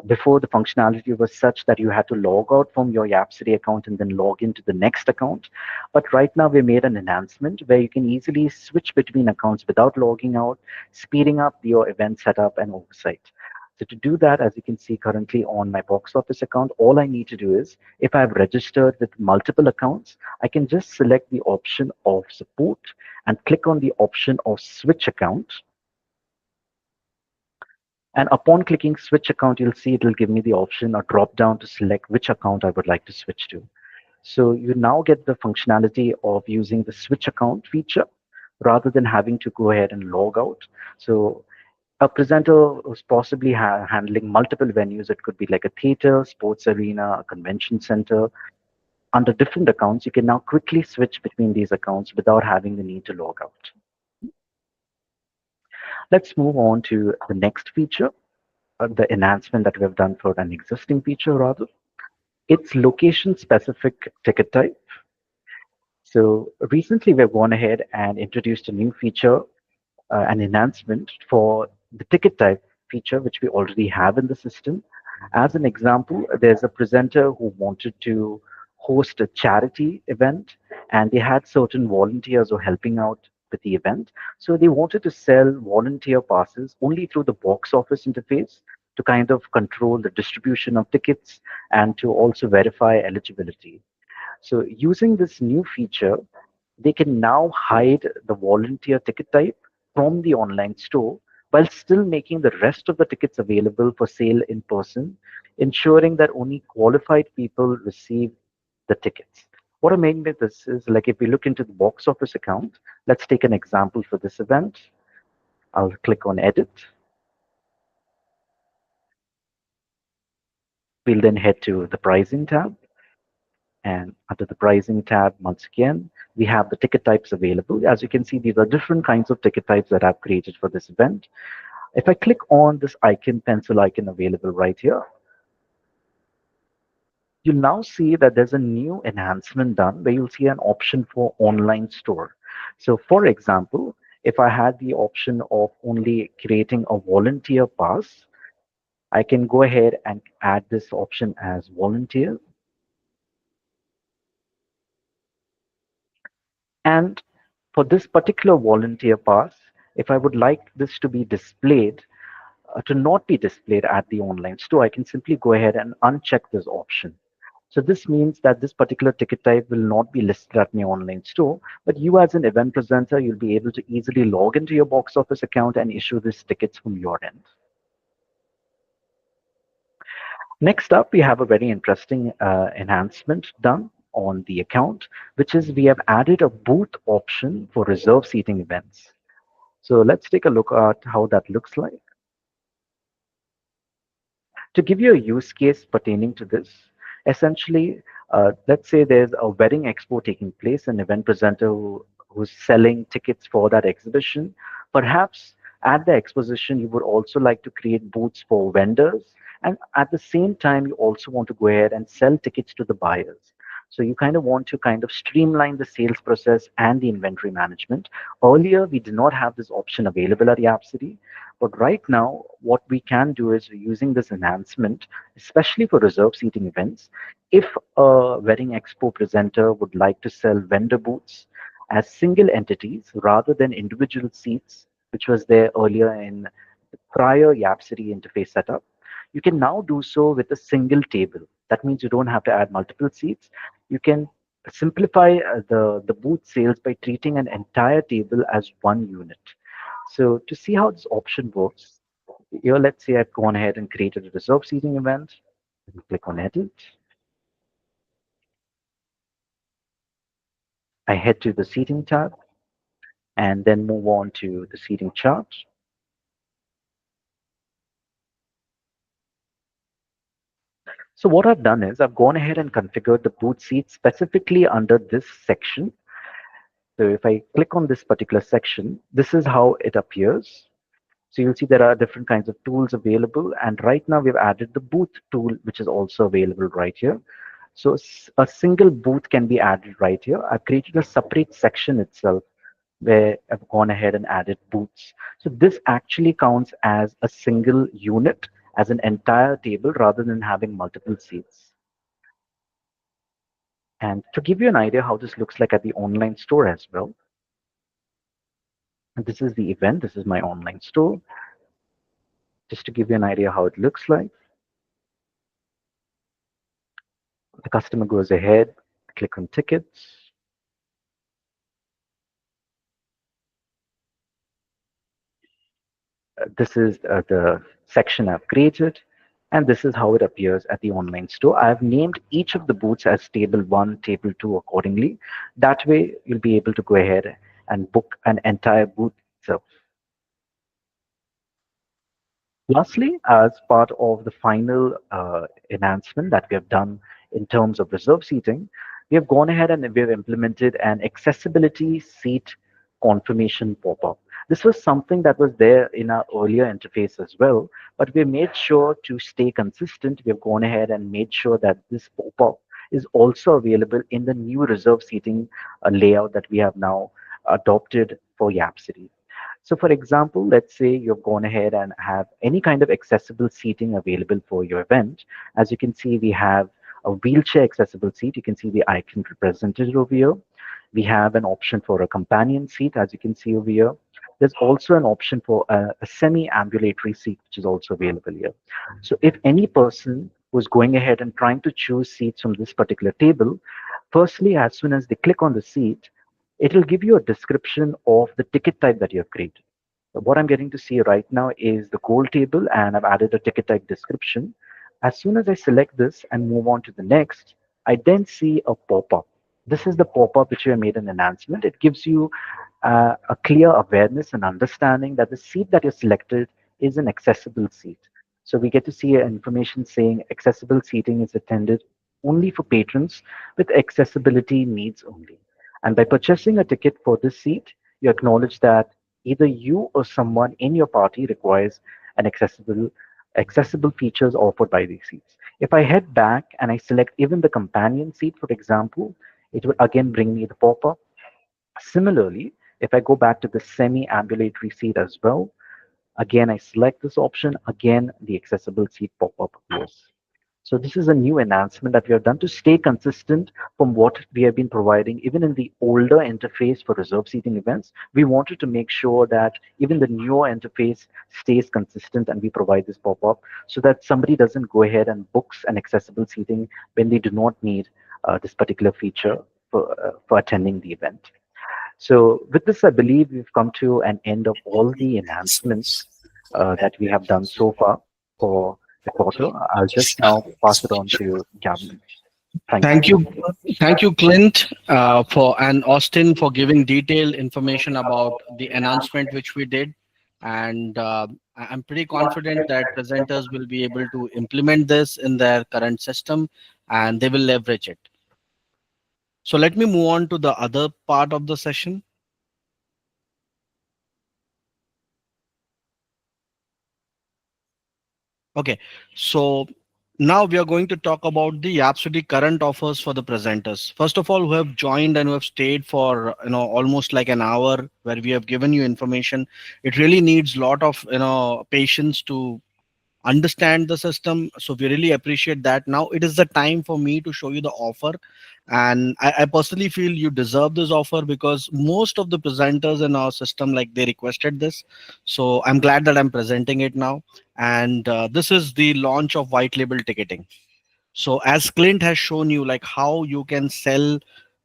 Speaker 2: before the functionality was such that you had to log out from your Yapsody account and then log into the next account. But right now, we made an enhancement where you can easily switch between accounts without logging out, speeding up your event setup and oversight. So to do that, as you can see currently on my box office account, all I need to do is if I've registered with multiple accounts, I can just select the option of support and click on the option of switch account. And upon clicking switch account, you'll see it will give me the option or drop down to select which account I would like to switch to. So you now get the functionality of using the switch account feature rather than having to go ahead and log out. So a presenter who's possibly handling multiple venues, it could be like a theater, sports arena, a convention center. Under different accounts, you can now quickly switch between these accounts without having the need to log out. Let's move on to the next feature, the enhancement that we have done for an existing feature rather. It's location specific ticket type. So recently we've gone ahead and introduced a new feature, an enhancement for the ticket type feature, which we already have in the system. As an example, there's a presenter who wanted to host a charity event, and they had certain volunteers who were helping out with the event. So they wanted to sell volunteer passes only through the box office interface to kind of control the distribution of tickets and to also verify eligibility. So using this new feature, they can now hide the volunteer ticket type from the online store while still making the rest of the tickets available for sale in person, ensuring that only qualified people receive the tickets. What I mean by this is like if we look into the box office account, let's take an example for this event. I'll click on edit. We'll then head to the pricing tab. And under the pricing tab, once again, we have the ticket types available. As you can see, these are different kinds of ticket types that I've created for this event. If I click on this icon, pencil icon available right here, you'll now see that there's a new enhancement done where you'll see an option for online store. So for example, if I had the option of only creating a volunteer pass, I can go ahead and add this option as volunteer. And for this particular volunteer pass, if I would like this to be displayed, to not be displayed at the online store, I can simply go ahead and uncheck this option. So this means that this particular ticket type will not be listed at my online store, but you as an event presenter, you'll be able to easily log into your box office account and issue these tickets from your end. Next up, we have a very interesting enhancement done on the account, which is we have added a booth option for reserve seating events. So let's take a look at how that looks like. To give you a use case pertaining to this, essentially, let's say there's a wedding expo taking place, an event presenter who's selling tickets for that exhibition. Perhaps at the exposition, you would also like to create booths for vendors. And at the same time, you also want to go ahead and sell tickets to the buyers. So you kind of want to kind of streamline the sales process and the inventory management. Earlier, we did not have this option available at Yapsody. But right now, what we can do is using this enhancement, especially for reserve seating events, if a wedding expo presenter would like to sell vendor booths as single entities rather than individual seats, which was there earlier in the prior Yapsody interface setup, you can now do so with a single table. That means you don't have to add multiple seats. You can simplify the booth sales by treating an entire table as one unit. So to see how this option works, here let's say I've gone ahead and created a reserve seating event. Click on edit. I head to the seating tab and then move on to the seating chart. So what I've done is I've gone ahead and configured the booth seat specifically under this section So if I click on this particular section, this is how it appears. So you'll see there are different kinds of tools available. And right now we've added the booth tool, which is also available right here. So a single booth can be added right here. I've created a separate section itself where I've gone ahead and added booths. So this actually counts as a single unit, as an entire table rather than having multiple seats. And to give you an idea how this looks like at the online store as well, and this is the event, this is my online store. Just to give you an idea how it looks like, the customer goes ahead, click on tickets. This is the section I've created, and this is how it appears at the online store. I've named each of the booths as table 1, table 2 accordingly. That way, you'll be able to go ahead and book an entire booth itself. Lastly, as part of the final enhancement that we have done in terms of reserve seating, we have gone ahead and we have implemented an accessibility seat confirmation pop-up. This was something that was there in our earlier interface as well, but we made sure to stay consistent. We have gone ahead and made sure that this pop-up is also available in the new reserve seating layout that we have now adopted for Yapsody. So for example, let's say you've gone ahead and have any kind of accessible seating available for your event. As you can see, we have a wheelchair accessible seat. You can see the icon represented over here. We have an option for a companion seat, as you can see over here. There's also an option for a semi-ambulatory seat, which is also available here. So if any person who's going ahead and trying to choose seats from this particular table, firstly, as soon as they click on the seat, it will give you a description of the ticket type that you have created. So what I'm getting to see right now is the goal table, and I've added a ticket type description. As soon as I select this and move on to the next, I then see a pop-up. This is the pop-up which we have made an enhancement. It gives you a clear awareness and understanding that the seat that you selected is an accessible seat. So we get to see information saying accessible seating is attended only for patrons with accessibility needs only. And by purchasing a ticket for this seat, you acknowledge that either you or someone in your party requires an accessible features offered by these seats. If I head back and I select even the companion seat, for example, it will again bring me the pop-up. Similarly, if I go back to the semi-ambulatory seat as well, again I select this option, again the accessible seat pop-up appears. So this is a new enhancement that we have done to stay consistent from what we have been providing. Even in the older interface for reserve seating events, we wanted to make sure that even the newer interface stays consistent and we provide this pop-up so that somebody doesn't go ahead and books an accessible seating when they do not need this particular feature for attending the event. So with this, I believe we've come to an end of all the enhancements that we have done so far for the quarter. I'll just now pass it on to Gavin. Thank you.
Speaker 1: Thank you, thank you, Clint, for and Austin for giving detailed information about the announcement which we did, and I'm pretty confident that presenters will be able to implement this in their current system, and they will leverage it. So let me move on to the other part of the session. Okay, so now we are going to talk about the Yapsody current offers for the presenters. First of all, who have joined and who have stayed for almost like an hour, where we have given you information. It really needs lot of patience to understand the system. So we really appreciate that. Now it is the time for me to show you the offer. And I personally feel you deserve this offer because most of the presenters in our system, like they requested this. So I'm glad that I'm presenting it now. And this is the launch of white label ticketing. So as Clint has shown you, like how you can sell,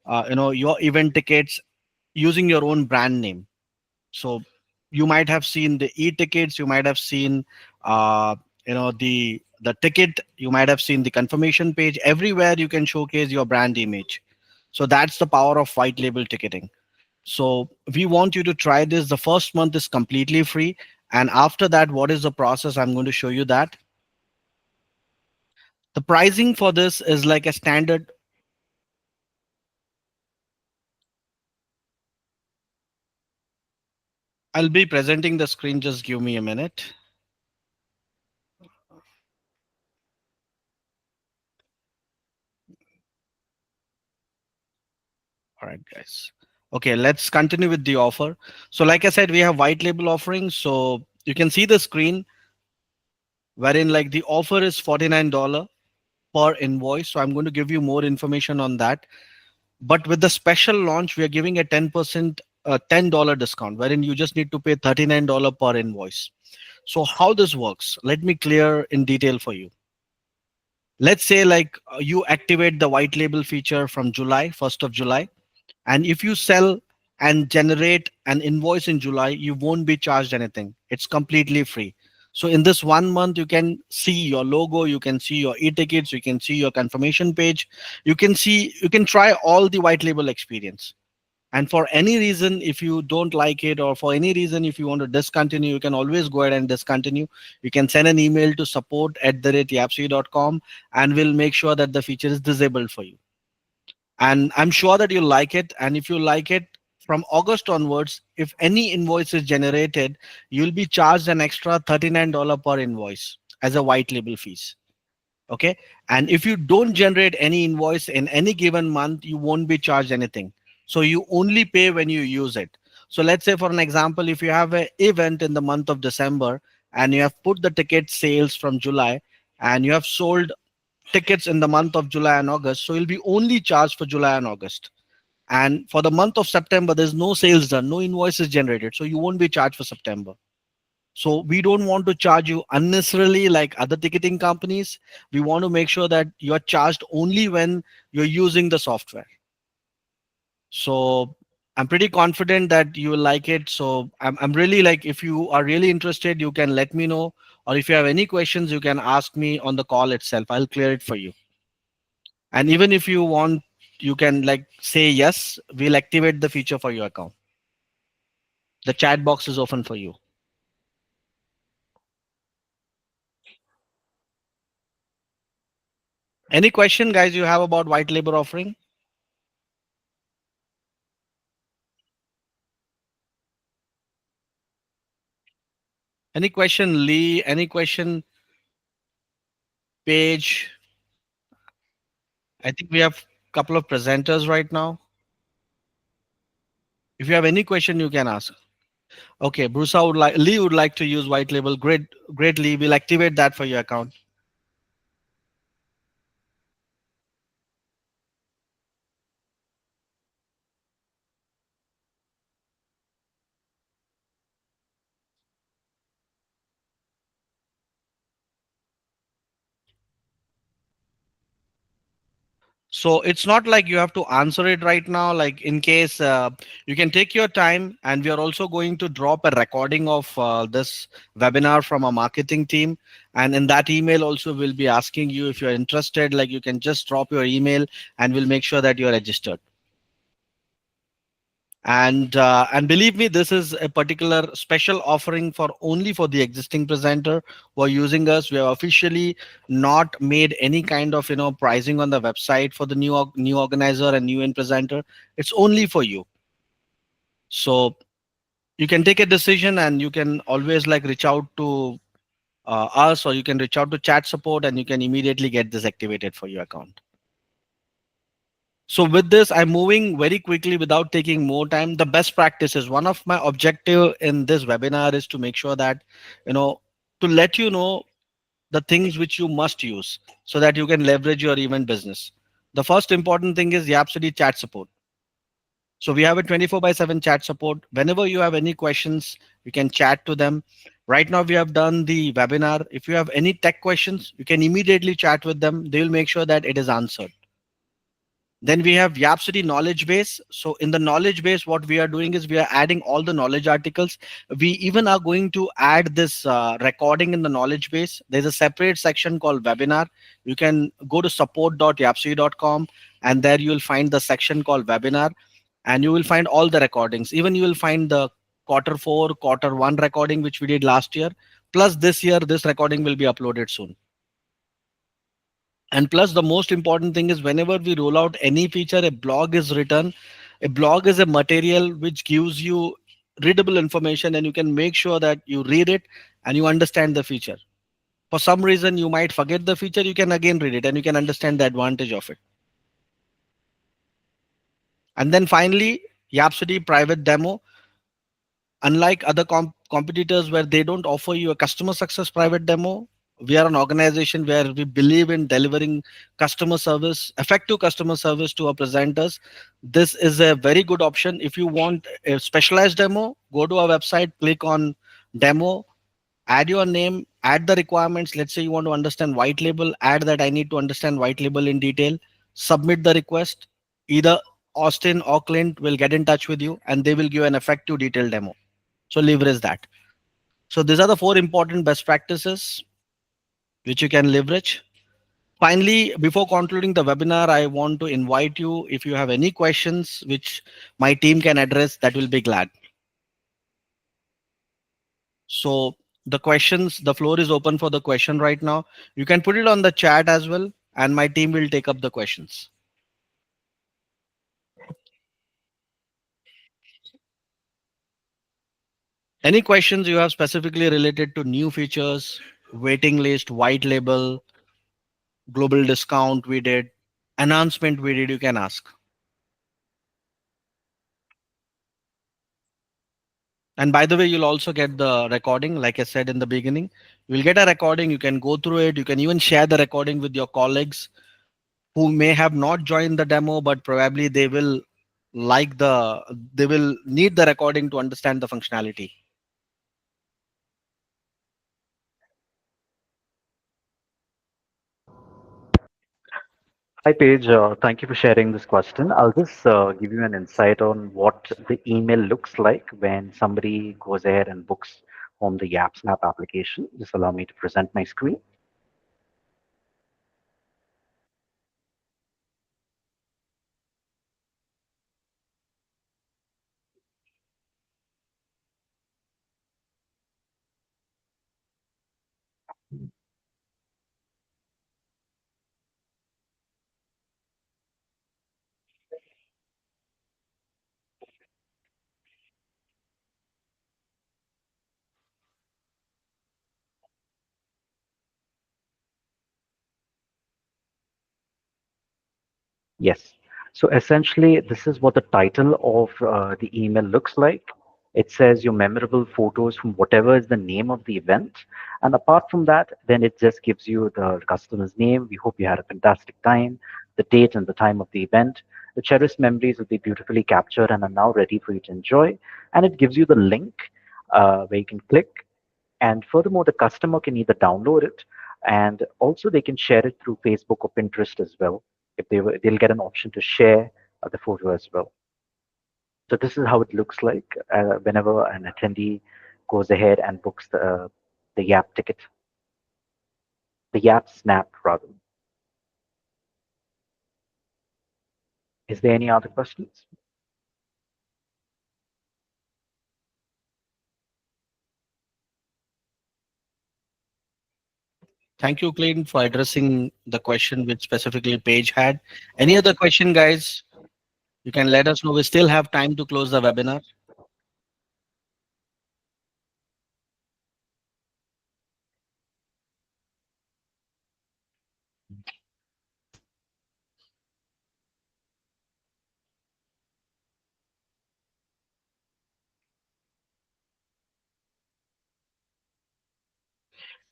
Speaker 1: your event tickets using your own brand name. So you might have seen the e-tickets, you might have seen the ticket, you might have seen the confirmation page. Everywhere you can showcase your brand image. So that's the power of white label ticketing. So we want you to try this. The first month is completely free, and after that, what is the process? I'm going to show you that. The pricing for this is like a standard. I'll be presenting the screen. Just give me a minute. All right, guys. Okay, let's continue with the offer. So like I said, we have white label offerings. So you can see the screen wherein like the offer is $49 per invoice. So I'm going to give you more information on that. But with the special launch, we are giving a 10% $10 discount wherein you just need to pay $39 per invoice. So how this works, let me clear in detail for you. Let's say like you activate the white label feature from July, 1st of July. And if you sell and generate an invoice in July, you won't be charged anything. It's completely free. So in this 1 month, you can see your logo, you can see your e-tickets, you can see your confirmation page, you can try all the white label experience. And for any reason, if you don't like it, or for any reason, if you want to discontinue, you can always go ahead and discontinue. You can send an email to support@yapsy.com and we'll make sure that the feature is disabled for you. And I'm sure that you'll like it. And if you like it, from August onwards, if any invoice is generated, you'll be charged an extra $39 per invoice as a white label fees. Okay. And if you don't generate any invoice in any given month, you won't be charged anything. So you only pay when you use it. So let's say, for an example, if you have an event in the month of December and you have put the ticket sales from July and you have sold tickets in the month of July and August, so you'll be only charged for July and August. And for the month of September, there's no sales done, no invoices generated, so you won't be charged for September. So we don't want to charge you unnecessarily like other ticketing companies. We want to make sure that you're charged only when you're using the software. So I'm pretty confident that you will like it. So I'm really like, if you are really interested, you can let me know. Or if you have any questions, you can ask me on the call itself. I'll clear it for you. And even if you want, you can like say yes, we'll activate the feature for your account. The chat box is open for you. Any question, guys, you have about white labor offering? Any question, Lee? Any question, Paige? I think we have a couple of presenters right now. If you have any question, you can ask. Okay, Bruce would like, Lee would like to use white label. Great, great, Lee. We'll activate that for your account. So it's not like you have to answer it right now. Like in case you can take your time, and we are also going to drop a recording of this webinar from our marketing team. And in that email also, we'll be asking you if you're interested, like you can just drop your email and we'll make sure that you're registered. And believe me, this is a particular special offering for only for the existing presenter who are using us. We have officially not made any kind of pricing on the website for the new organizer and new in presenter. It's only for you. So you can take a decision, and you can always like reach out to us, or you can reach out to chat support, and you can immediately get this activated for your account. So with this, I'm moving very quickly without taking more time. The best practices, one of my objective in this webinar is to make sure that, to let you know the things which you must use so that you can leverage your event business. The first important thing is Yapsody chat support. So we have a 24/7 chat support. Whenever you have any questions, you can chat to them. Right now, we have done the webinar. If you have any tech questions, you can immediately chat with them. They will make sure that it is answered. Then we have Yapsody knowledge base. So in the knowledge base, what we are doing is we are adding all the knowledge articles. We even are going to add this recording in the knowledge base. There's a separate section called webinar. You can go to support.yapsody.com, and there you will find the section called webinar, and you will find all the recordings. Even you will find the Q4, Q1 recording, which we did last year. Plus this year, this recording will be uploaded soon. And plus, the most important thing is whenever we roll out any feature, a blog is written. A blog is a material which gives you readable information, and you can make sure that you read it and you understand the feature. For some reason you might forget the feature, you can again read it and you can understand the advantage of it. And then finally, Yapsody private demo. Unlike other competitors where they don't offer you a customer success private demo, we are an organization where we believe in delivering customer service, effective customer service to our presenters. This is a very good option. If you want a specialized demo, go to our website, click on demo, add your name, add the requirements. Let's say you want to understand white label, add that I need to understand white label in detail, submit the request. Either Austin or Clint will get in touch with you and they will give an effective detailed demo. So leverage that. So these are the four important best practices which you can leverage. Finally, before concluding the webinar, I want to invite you, if you have any questions which my team can address, that will be glad. So the floor is open for the question right now. You can put it on the chat as well, and my team will take up the questions. Any questions you have specifically related to new features, waiting list, white label, global discount we did, announcement we did, you can ask. And by the way, you'll also get the recording. Like I said in the beginning, you'll get a recording. You can go through it. You can even share the recording with your colleagues who may have not joined the demo, but probably they will need the recording to understand the functionality.
Speaker 2: Hi, Paige. Thank you for sharing this question. I'll just give you an insight on what the email looks like when somebody goes ahead and books on the YapSnap application. Just allow me to present my screen. Yes. So essentially, this is what the title of the email looks like. It says your memorable photos from whatever is the name of the event. And apart from that, then it just gives you the customer's name. We hope you had a fantastic time, the date and the time of the event. The cherished memories will be beautifully captured and are now ready for you to enjoy. And it gives you the link where you can click. And furthermore, the customer can either download it and also they can share it through Facebook or Pinterest as well. If they'll get an option to share the photo as well. So this is how it looks like whenever an attendee goes ahead and books the Yap ticket, the Yap Snap rather. Is there any other questions?
Speaker 1: Thank you, Clayton, for addressing the question which specifically Paige had. Any other question, guys? You can let us know. We still have time to close the webinar.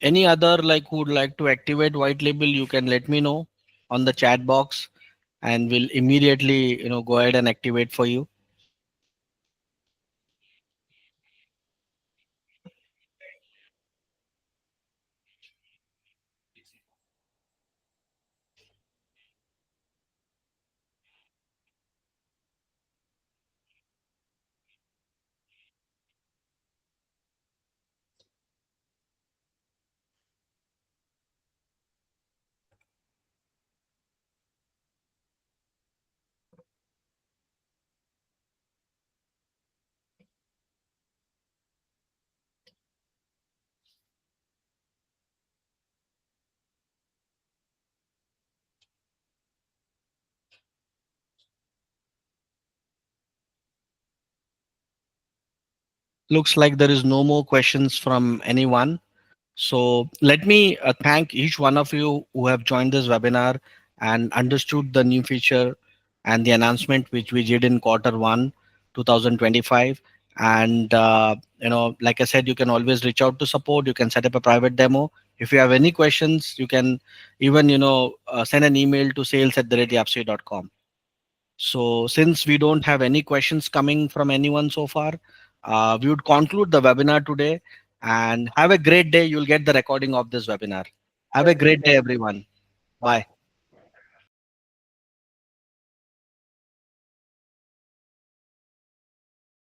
Speaker 1: Any other like who would like to activate white label, you can let me know on the chat box and we'll immediately go ahead and activate for you. Looks like there is no more questions from anyone. So let me thank each one of you who have joined this webinar and understood the new feature and the announcement which we did in quarter one 2025. And like I said, you can always reach out to support. You can set up a private demo. If you have any questions, you can even send an email to sales@yapsody.com. So since we don't have any questions coming from anyone so far, we would conclude the webinar today, and have a great day. You'll get the recording of this webinar. Have a great day, everyone. Bye.